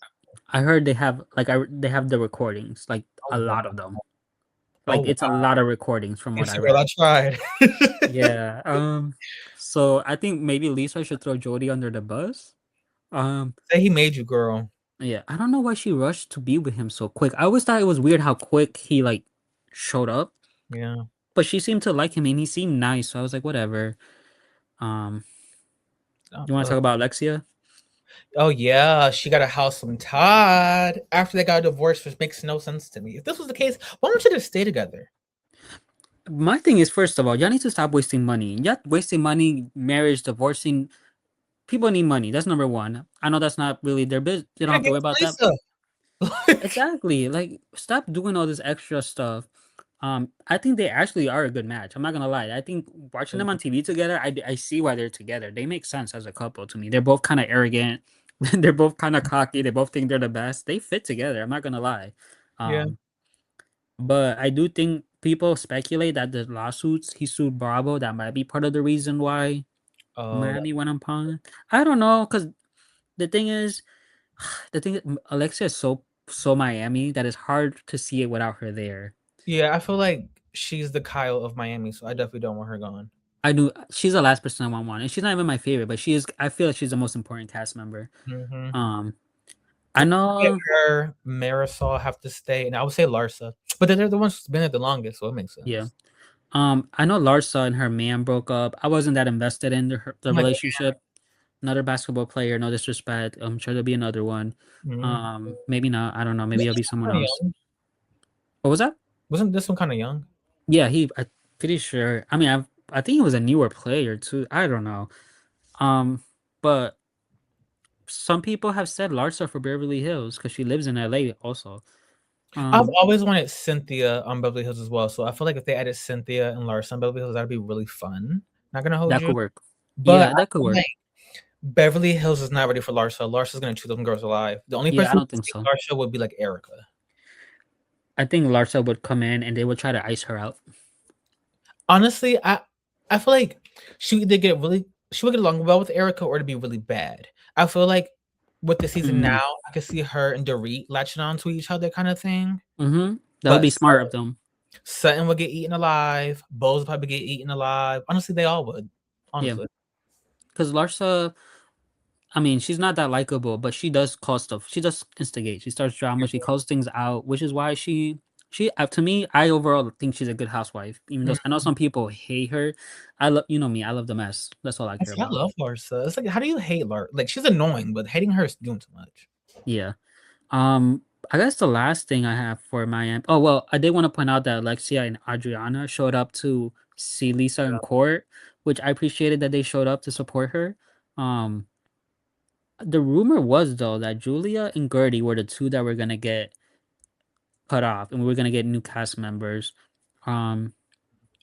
I heard they have like they have the recordings, like Oh a wow! lot of them. Oh Like it's a wow! lot of recordings from what It's I girl, read. I tried. Yeah. So I think maybe Lisa should throw Jody under the bus. Um, Say he made you, girl. yeah, I don't know why she rushed to be with him so quick. I always thought it was weird how quick he like showed up, Yeah. but she seemed to like him and he seemed nice, so I was like, whatever. Um, Oh, you want to talk about Alexia? oh yeah, she got a house from Todd after they got divorced, which makes no sense to me. If this was the case, why don't you just stay together? My thing is, first of all, y'all need to stop wasting money. Y'all wasting money, marriage, divorcing. People need money. That's number one. I know that's not really their business. They don't You're have to worry against about that. Lisa. Like, Exactly. Like, stop doing all this extra stuff. I think they actually are a good match. I'm not gonna lie. I think watching them on TV together, I see why they're together. They make sense as a couple to me. They're both kind of arrogant. They're both kind of cocky. They both think they're the best. They fit together. I'm not gonna lie. yeah. Um, but I do think people speculate that the lawsuits he sued Bravo that might be part of the reason why Oh, Miami went on pawn. I don't know, cause the thing is, Alexia is so Miami that it's hard to see it without her there. yeah. I feel like she's the Kyle of Miami, so I definitely don't want her gone. I do. She's the last person I want one, and she's not even my favorite, but she is. I feel like she's the most important cast member. Mhm. Um, I It's know. her, Marisol have to stay, and I would say Larsa, but they're the ones who's been there the longest, so it makes Yeah. sense. I know Larsa and her man broke up. I wasn't that invested in the I'm like, relationship. Another basketball player, no disrespect. I'm sure there'll be another one. mm. Maybe not. I don't know. Maybe Wasn't it'll this be one someone kinda else. young? What was that? Wasn't this one kinda young? Yeah, I'm pretty sure. I mean, I think he was a newer player too. I don't know. But some people have said Larsa for Beverly Hills because she lives in LA also. I've Um, always wanted Cynthia on Beverly Hills as well, so I feel like if they added Cynthia and Larsa on Beverly Hills, that'd be really fun. Not gonna hold that you, could work. but Yeah, I that could feel work. like Beverly Hills is not ready for Larsa. Larsa's gonna chew them girls alive. The only Yeah, I person who don't could think save so. Larsa would be, like, Erica. I think Larsa would come in and they would try to ice her out. Honestly, I feel like she would get along well with Erica or to be really bad. I feel like with the season Mm, now, I could see her and Dorit latching on to each other kinda thing, mm-hmm. That would but be smart of them. Sutton would get eaten alive, Bose would probably get eaten alive. Honestly, they all would, Yeah, honestly. because Larsa, I mean, she's not that likable, but she does cause stuff. She does instigate. She starts drama. She calls things out, which is why to me, I overall think she's a good housewife. Even though I know Mhm. some people hate her, I love, you know me, I love the mess. That's all I care See, I about. love Larsa. It's like, how do you hate Like, she's annoying, but hating her is doing too much. Yeah. Um, I guess the last thing I have for Miami. Oh well, I did want to point out that Alexia and Adriana showed up to see Lisa in court, which I appreciated that they showed up to support her. Um, the rumor was though that Julia and Gertie were the two that were gonna get cut off, and we were gonna get new cast members. Um,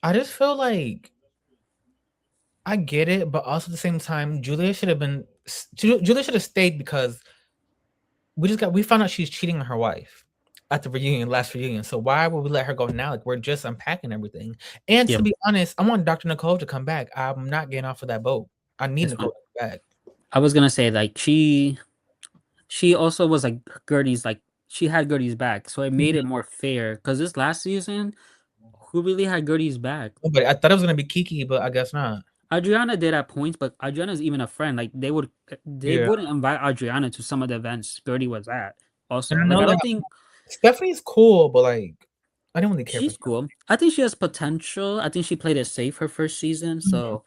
I just feel like I get it, but also at the same time, Julia should have been Julia should have stayed because we found out she's cheating on her wife at the last reunion. So why would we let her go now? Like, we're just unpacking everything. And yeah, to be honest, I want Dr. Nicole to come back. I'm not getting off of that boat. I need it's Nicole fine. to come back. I was gonna say like she also was like Gertie's like she had Gertie's back, so it made it Mhm. more fair. Cause this last season, who really had Gertie's back? But I thought it was gonna be Kiki, but I guess not. Adriana did at points, but Adriana's even a friend. Like they Yeah. wouldn't invite Adriana to some of the events Gertie was at. And Also, I like I know don't that think Stephanie's cool, but like I didn't really care for she's cool. I think she has potential. I think she played it safe her first season, Mhm. so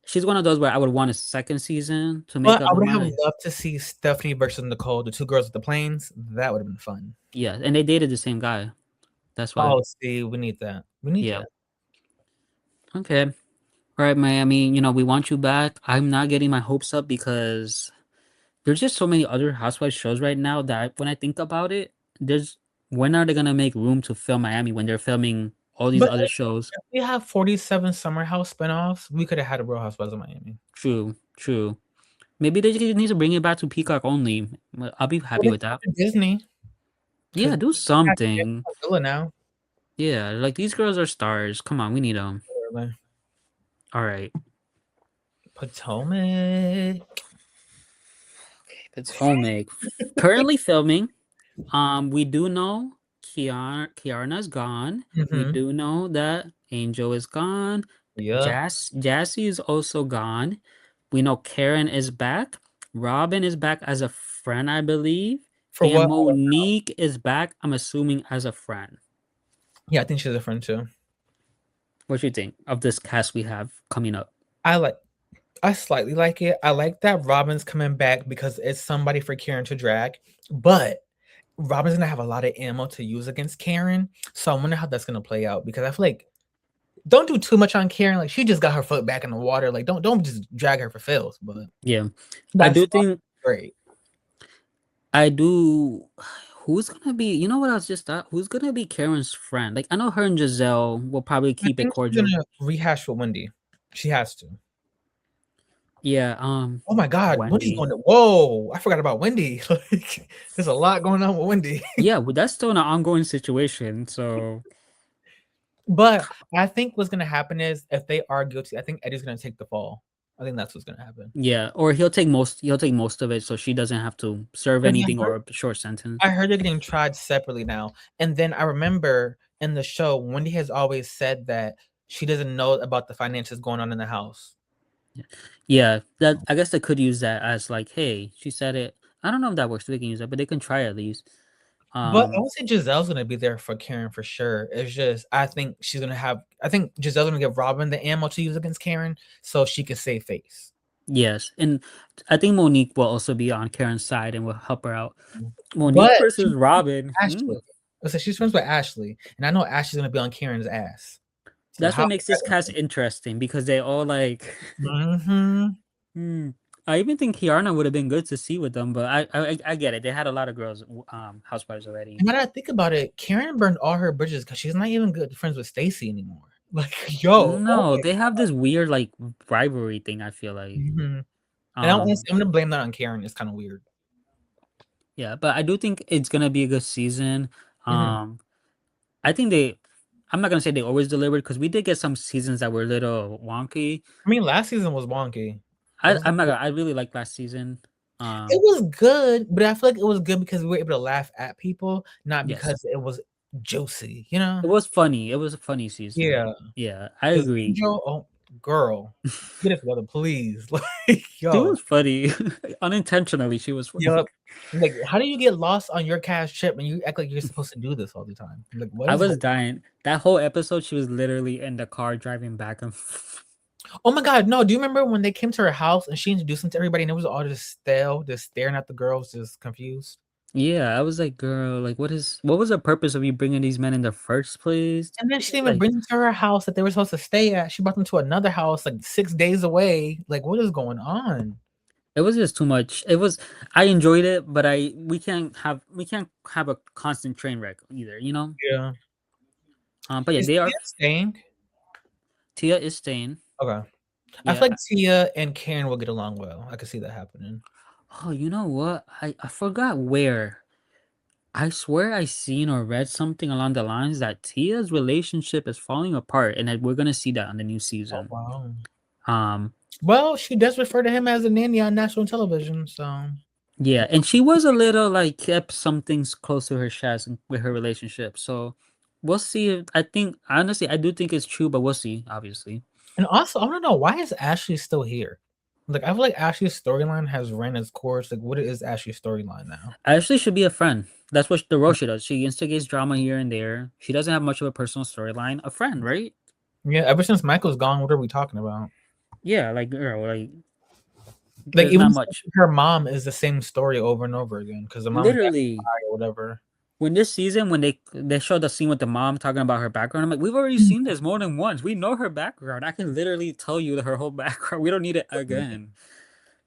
she's one of those where I would want a second season to make But up I my would have mind. loved to see Stephanie versus Nicole, the two girls with the planes. That would have been fun. Yeah, and they dated the same guy. That's why. Oh, see, we need that. We need Yeah. that. Okay. All right, Miami. We want you back. I'm not getting my hopes up because there's just so many other housewives shows right now that when I think about it, there's when are they gonna make room to film Miami when they're filming all these But other shows? if we have 47 Summer House spinoffs, we could have had a Real Housewives of Miami. True, true. Maybe they just need to bring it back to Peacock only. I'll be Or happy they with could that. do Disney Yeah, because do we have something. Villa now. Yeah, like these girls are stars. Come on, we need them. Literally. All right, Potomac. it's homemade. Currently filming. We do know Kiarna's gone. We Mhm. do know that Angel is gone. Yep. Jassy is also gone. We know Karen is back. Robin is back as a friend, I believe. For And what? Monique is back, I'm assuming, as a friend. Yeah, I think she's a friend too. What do you think of this cast we have coming up? I like I slightly like it. I like that Robin's coming back because it's somebody for Karen to drag, but Robin's gonna have a lot of ammo to use against Karen. So I wonder how that's gonna play out because I feel like don't do too much on Karen. Like, she just got her foot back in the water. Like, don't just drag her for filth. But Yeah, I that's do think great. I do. Who's gonna be? You know what I was just thought? Who's gonna be Karen's friend? Like I know her and Giselle will probably I keep it think she's cordial. gonna rehash with Wendy. She has to. Yeah. Oh my God, Wendy's Wendy. going to. Whoa, I forgot about Wendy. Like, there's a lot going on with Wendy. Yeah, well, that's still an ongoing situation. So But I think what's gonna happen is if they are guilty, I think Eddie's gonna take the fall. I think that's what's gonna happen. yeah, or he'll take most of it, so she doesn't have to serve Because anything or a short sentence. I heard they're getting tried separately now. And then I remember in the show, Wendy has always said that she doesn't know about the finances going on in the house. Yeah, that I guess they could use that as like, hey, she said it. I don't know if that works. They can use that, but they can try at least. But I Um, would say Giselle's gonna be there for Karen for sure. It's just I think she's gonna have. I think Giselle's gonna give Robin the ammo to use against Karen, so she can save face. yes, and I think Monique will also be on Karen's side and will help her out. Monique But versus Robin. Ashley, I said she's friends with Ashley, and I know Ashley's gonna be on Karen's ass. So That's how what makes this cast interesting because they all like. mm-hmm. Hmm. I even think Kiarna would have been good to see with them, but I get it. They had a lot of girls, housewives already. And now that I think about it, Karen burned all her bridges because she's not even good friends with Stacy anymore. Like, yo, oh No, my they have this weird like rivalry thing. I feel like, mhm. And um, I'm gonna blame that on Karen. It's kind of weird. yeah, but I do think it's gonna be a good season. Mhm. Um, I think they. I'm not gonna say they always delivered because we did get some seasons that were a little wonky. I mean, last season was wonky. I I was I'm not like, gonna, I really liked last season. it Um, was good, but I feel like it was good because we were able to laugh at people, not yes, because it was juicy, you know? it was funny. It was a funny season. Yeah. Yeah, I Because agree. Angel, oh girl, get it together, please. Like, She yo, was funny. Unintentionally, she was funny. yep. Like, how do you get lost on your cash trip and you act like you're supposed to do this all the time? Like, what I is was going dying. That whole episode, she was literally in the car driving back and forth. Oh my god, no. Do you remember when they came to her house and she introduced them to everybody and it was all just stale, just staring at the girls, just confused? Yeah, I was like, girl, like, what was the purpose of you bringing these men in the first place? And then she didn't even Like, bring them to her house that they were supposed to stay at. She brought them to another house like 6 days away. Like, what is going on? it was just too much. I enjoyed it, but we can't have a constant train wreck either, you know? Yeah. But yeah, Is they Tia are, staying? Tia is staying. Okay. I Yeah. feel like Tia and Karen will get along well. I could see that happening. Oh, you know what? I forgot where. I swear I seen or read something along the lines that Tia's relationship is falling apart and that we're gonna see that on the new Oh season. wow. Um, Well, she does refer to him as a nanny on national television, so yeah, and she was a little like kept some things close to her chest with her relationship. So we'll see. I think honestly, I do think it's true, but we'll see. Obviously, and also I want to know why is Ashley still here? Like I feel like Ashley's storyline has ran its course. Like what is Ashley's storyline now? Ashley should be a friend. That's what the role she does. She instigates drama here and there. She doesn't have much of a personal storyline. A friend, right? Yeah, ever since Michael's gone, what are we talking about? Yeah, like girl, like Like there's even not much. her mom is the same story over and over again because the mom and dad Literally, die or whatever. when this season when they showed the scene with the mom talking about her background, I'm like, we've already seen this more than once. We know her background. I can literally tell you her whole background. We don't need it again.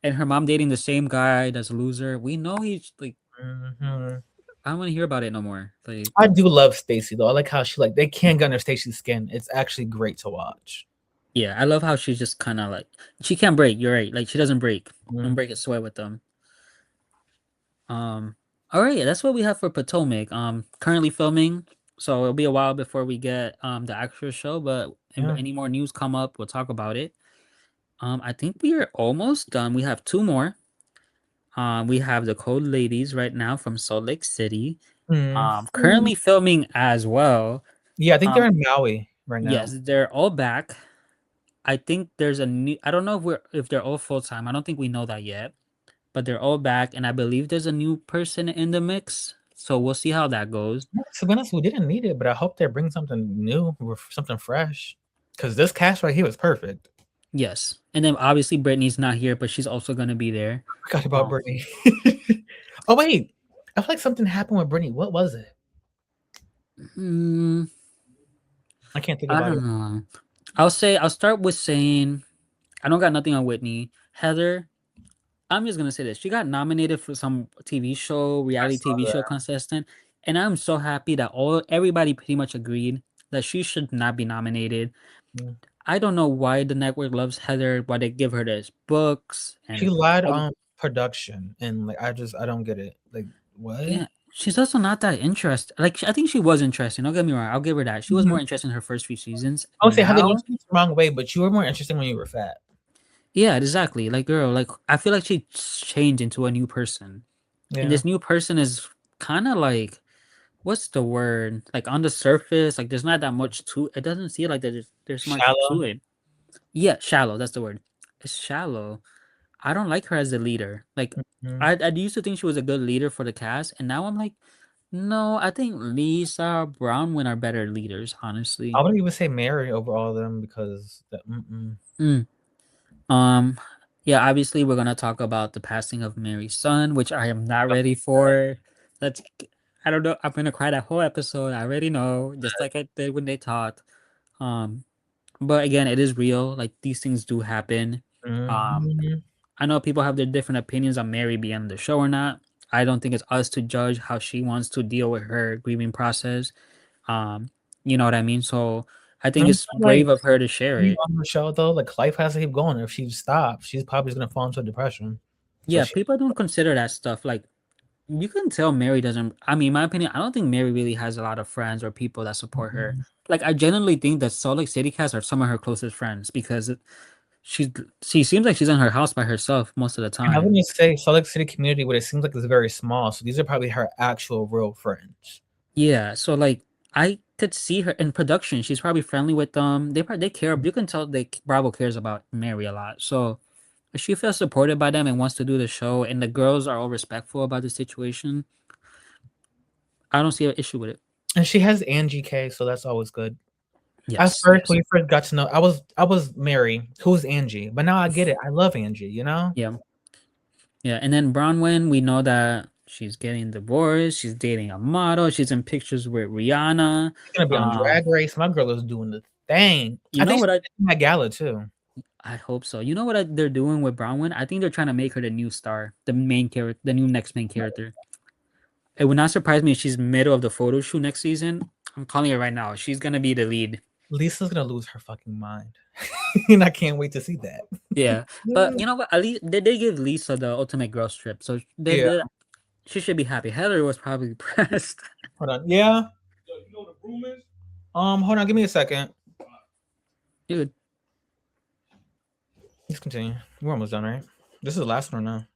And her mom dating the same guy that's a loser. We know he's like, Mhm. I don't want to hear about it no more. Like, I do love Stacy though. I like how she like they can't get under Stacy's skin. It's actually great to watch. yeah, I love how she's just kind of like she can't break. You're right. Like she doesn't break. Don't Mhm. break a sweat with them. Um, all right, yeah, that's what we have for Potomac. Currently filming, so it'll be a while before we get the actual show. But if Yeah. any more news come up, we'll talk about it. I think we are almost done. We have two more. We have the Cold Ladies right now from Salt Lake City. Mhm. Currently filming as well. Yeah, I think they're Um, in Maui right now. yes, they're all back. I think there's a new. I don't know if they're all full time. I don't think we know that yet. But they're all back, and I believe there's a new person in the mix. So we'll see how that goes. To be honest, we didn't need it, but I hope they bring something new or something fresh. Because this cast right here was perfect. Yes, and then obviously Brittany's not here, but she's also gonna be there. I forgot about Oh, Brittany. Oh wait, I feel like something happened with Brittany. What was it? mm, I can't think I about it. don't know. I'll start with saying I don't got nothing on Whitney. Heather, I'm just gonna say this. She got nominated for some TV show, I reality saw TV show that. contestant, and I'm so happy that everybody pretty much agreed that she should not be nominated. Mm. I don't know why the network loves Heather, why they give her this books She and lied all. on production, and like I don't get it. Like what? Yeah, she's also not that interested. Like I think she was interesting. Don't get me wrong. I'll give her that. She was Mhm. more interesting in her first few seasons. I would say Heather, don't Now, take it the wrong way, but you were more interesting when you were fat. yeah, exactly. Like girl, like I feel like she changed into a new person, and Yeah. this new person is kind of like what's the word? Like on the surface, like there's not that much to it. Doesn't seem like there's much to Shallow. it. Yeah, shallow. That's the word. It's shallow. I don't like her as a leader. Like Mhm. I used to think she was a good leader for the cast, and now I'm like, no, I think Lisa Brownwyn are better leaders, I honestly. wouldn't even say Mary over all of them because Mm. Um, yeah, obviously we're gonna talk about the passing of Mary's son, which I am not ready for. Let's. I don't know. I'm gonna cry that whole episode. I already know, just like I did when they taught. Um, but again, it is real. Like these things do happen. Um, Mhm. I know people have their different opinions on Mary being on the show or not. I don't think it's us to judge how she wants to deal with her grieving process. Um, you know what I mean? So I think I'm it's like, brave of her to share be it. on the show though, like life has to keep going. If she stops, she's probably just gonna fall into a depression. So Yeah, she people don't consider that stuff. Like you can tell Mary doesn't. I mean, in my opinion, I don't think Mary really has a lot of friends or people that support her. Mhm. Like I genuinely think that Salt Lake City cast are some of her closest friends because she's she seems like she's in her house by herself most of the And I time. wouldn't say Salt Lake City community, but it seems like it's very small. So these are probably her actual real friends. Yeah, so like I could see her in production. She's probably friendly with them. They care. You can tell Bravo cares about Mary a lot. So if she feels supported by them and wants to do the show, and the girls are all respectful about the situation, I don't see an issue with it. And she has Angie K, so that's always good. At Yes, first, yes, when you first got to know, I was Mary, who's Angie, but now I get it. I love Angie, you know? yeah, yeah. And then Bronwyn, we know that she's getting divorced. She's dating a model. She's in pictures with Rihanna. She's gonna be on Um, Drag Race. My girl is doing the thing. you I know think what she's in that gala too. I hope so. You know what they're doing with Bronwyn? I think they're trying to make her the new star, the main character, the new next main character. It would not surprise me if she's middle of the photo shoot next season. I'm calling it right now. She's gonna be the lead. Lisa's gonna lose her fucking mind. And I can't wait to see that. Yeah, but you know what? At least they give Lisa the ultimate girl strip, so Yeah. she should be happy. Heather was probably depressed. Hold on. Yeah. Hold on, give me a second. Dude, Let's continue. We're almost done, right? This is the last one now.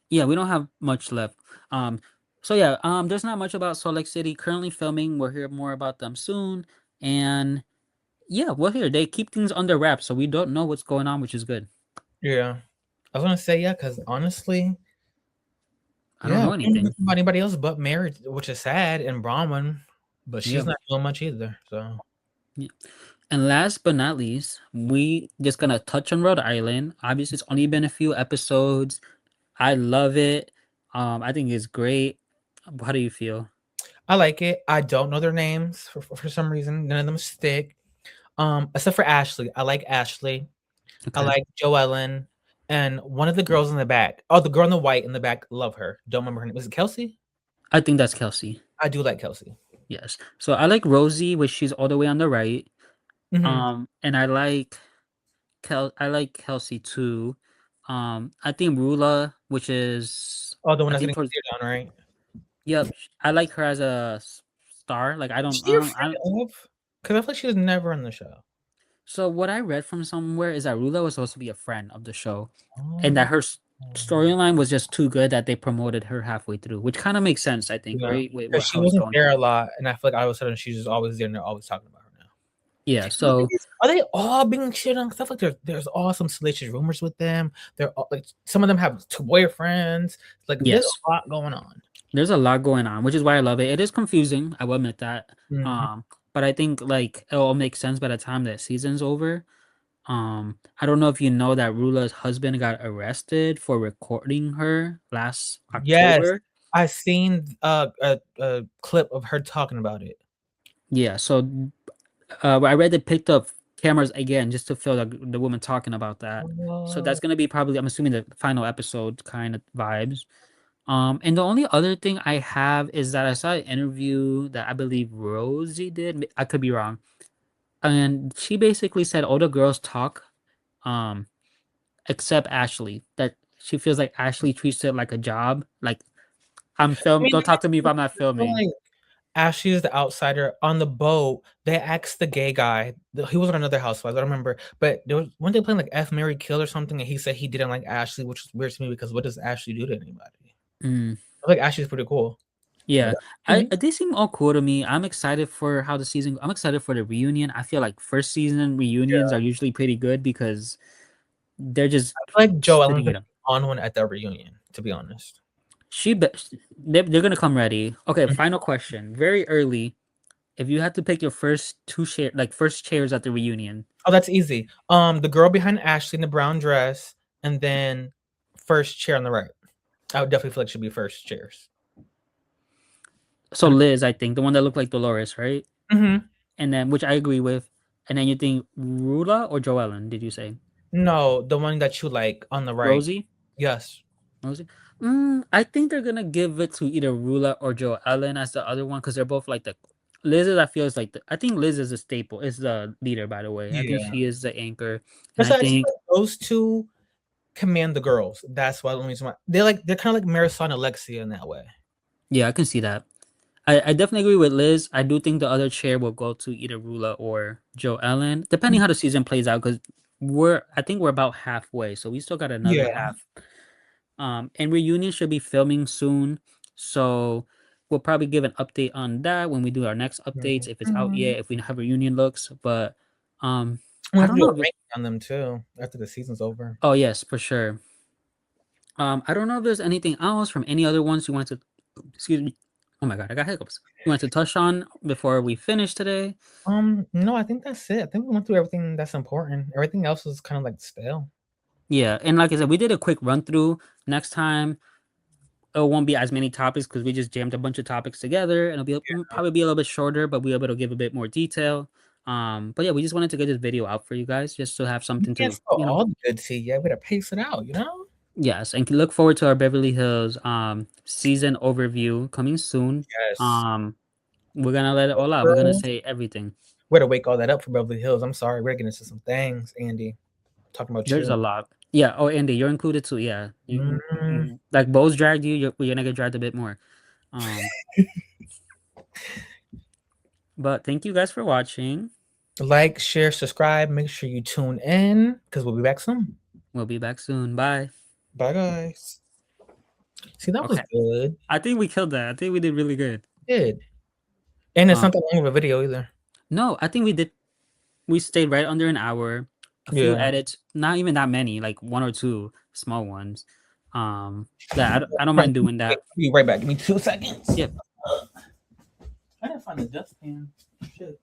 yeah, we don't have much left. Um, so yeah, there's not much about Salt Lake City currently filming. We'll hear more about them soon, and yeah, we'll hear. They keep things under wraps, so we don't know what's going on, which is good. Yeah. I was gonna say yeah, because honestly, I don't yeah, know we don't hear anything. from anybody else but Mary, which is sad, and Bronwyn, but she's Yeah. not doing much either. So Yeah. And last but not least, we just gonna touch on Rhode Island. Obviously, it's only been a few episodes. I love it. I think it's great. How do you feel? I like it. I don't know their names for some reason. None of them stick. Except for Ashley. I like Ashley. I Okay. like Joellen. And one of the girls in the back. Oh, the girl in the white in the back. Love her. Don't remember her name. Was it Kelsey? I think that's Kelsey. I do like Kelsey. Yes. So I like Rosie, which she's all the way on the right. Hmm. And I like Kelsey too. I think Rula, which is Oh, the one I that's think getting towards cleared on, right? yep. I like her as a star. Like Is she a friend of? Because I feel like she was never on the show. So what I read from somewhere is that Rula was supposed to be a friend of the show, and that Oh. her storyline was just too good that they promoted her halfway through, which kind of makes sense, I think, Yeah. right? With Because she how it's wasn't going. there a lot. And I feel like all of a sudden she's just always there and they're always talking about her now. Yeah. The thing So is, are they all being shit on stuff? Like there's all some salacious rumors with them. They're all, like some of them have two boyfriends. Like there's yes, a lot going on. there's a lot going on, which is why I love it. It is confusing. I will admit that. Mhm. But I think like it all makes sense by the time that season's over. I don't know if you know that Rula's husband got arrested for recording her last Yes, October. I seen a clip of her talking about it. Yeah. So I read they picked up cameras again just to film the woman talking about that. So that's Oh, gonna be probably, I'm assuming, the final episode kind of vibes. And the only other thing I have is that I saw an interview that I believe Rosie did. I could be wrong. And she basically said all the girls talk, um, except Ashley. That she feels like Ashley treats it like a job. Like I'm I film. mean, Don't talk to me if I'm not I feel filming. like Ashley is the outsider on the boat. They asked the gay guy. He was on another housewife. I don't remember, but there was one they playing like F Mary Kill or something, and he said he didn't like Ashley, which is weird to me because what does Ashley do to anybody? Mm. I feel like Ashley's pretty cool. Yeah, Mhm. they seem all cool to me. I'm excited for how the season. I'm excited for the reunion. I feel like first season reunions Yeah. are usually pretty good because they're just I feel like Joe Ellen's spitting gonna it up. be on one at that reunion, to be honest. She be- they're gonna come ready. Okay, Mhm. final question. Very early. If you had to pick your first two chair, like first chairs at the reunion, Oh, that's easy. The girl behind Ashley in the brown dress, and then first chair on the right. I would definitely feel like should be first chairs. so Liz, I think the one that looked like Dolores, right? Mhm. And then which I agree with. And then you think Rula or Joellen? Did you say No, the one that you like on the right. Rosie? Yes. Rosie? I think they're gonna give it to either Rula or Joellen as the other one because they're both like the Liz is. I feel is like I think Liz is a staple. Is the leader, by the way. I think Yeah. she is the anchor, and I That's why I feel think like those two command the girls. That's why the only reason why they're kind of like Marisol and Alexia in that way. yeah, I can see that. I definitely agree with Liz. I do think the other chair will go to either Rula or Joe Ellen, depending how the season plays out. Because I think we're about halfway, so we still got another Yeah. half. And reunion should be filming soon, so we'll probably give an update on that when we do our next updates, if it's out Mhm. yet, if we have reunion looks. But We I have to don't do know a if ranking on them too after the season's over. oh yes, for sure. I don't know if there's anything else from any other ones you want to. Excuse me. Oh my god, I got hiccups. You want to touch on before we finish today? No, I think that's it. I think we went through everything that's important. Everything else is kind of like stale. Yeah, and like I said, we did a quick run through. Next time, it won't be as many topics because we just jammed a bunch of topics together, and probably be a little bit shorter, but we'll be able to give a bit more detail. But yeah, we just wanted to get this video out for you guys, just to have You something can't to, spill all the good tea yet. We gotta pace it out, you know? yes, and can look forward to our Beverly Hills season overview coming soon. Yes. Um, we're gonna let it all out. We're gonna Girl, say everything. way to wake all that up for Beverly Hills. I'm sorry, we're getting into some things, Andy. Talking about There's you. a lot. Yeah. Oh, Andy, you're included too. Yeah. Mhm. Like Bo's dragged you. We're gonna get dragged a bit more. Um, but thank you guys for watching. Like, share, subscribe. Make sure you tune in because we'll be back soon. We'll be back soon. Bye. Bye, guys. See, that was Okay. good. I think we killed that. I think we did really good. Good. And it's Um, not that long of a video either. no, I think we did. We stayed right under an hour. A few Yeah. edits, not even that many, like one or two small ones. I don't mind doing Wait, that. I'll be right back. Give me 2 seconds. Yep. I didn't find the dustpan. Shit.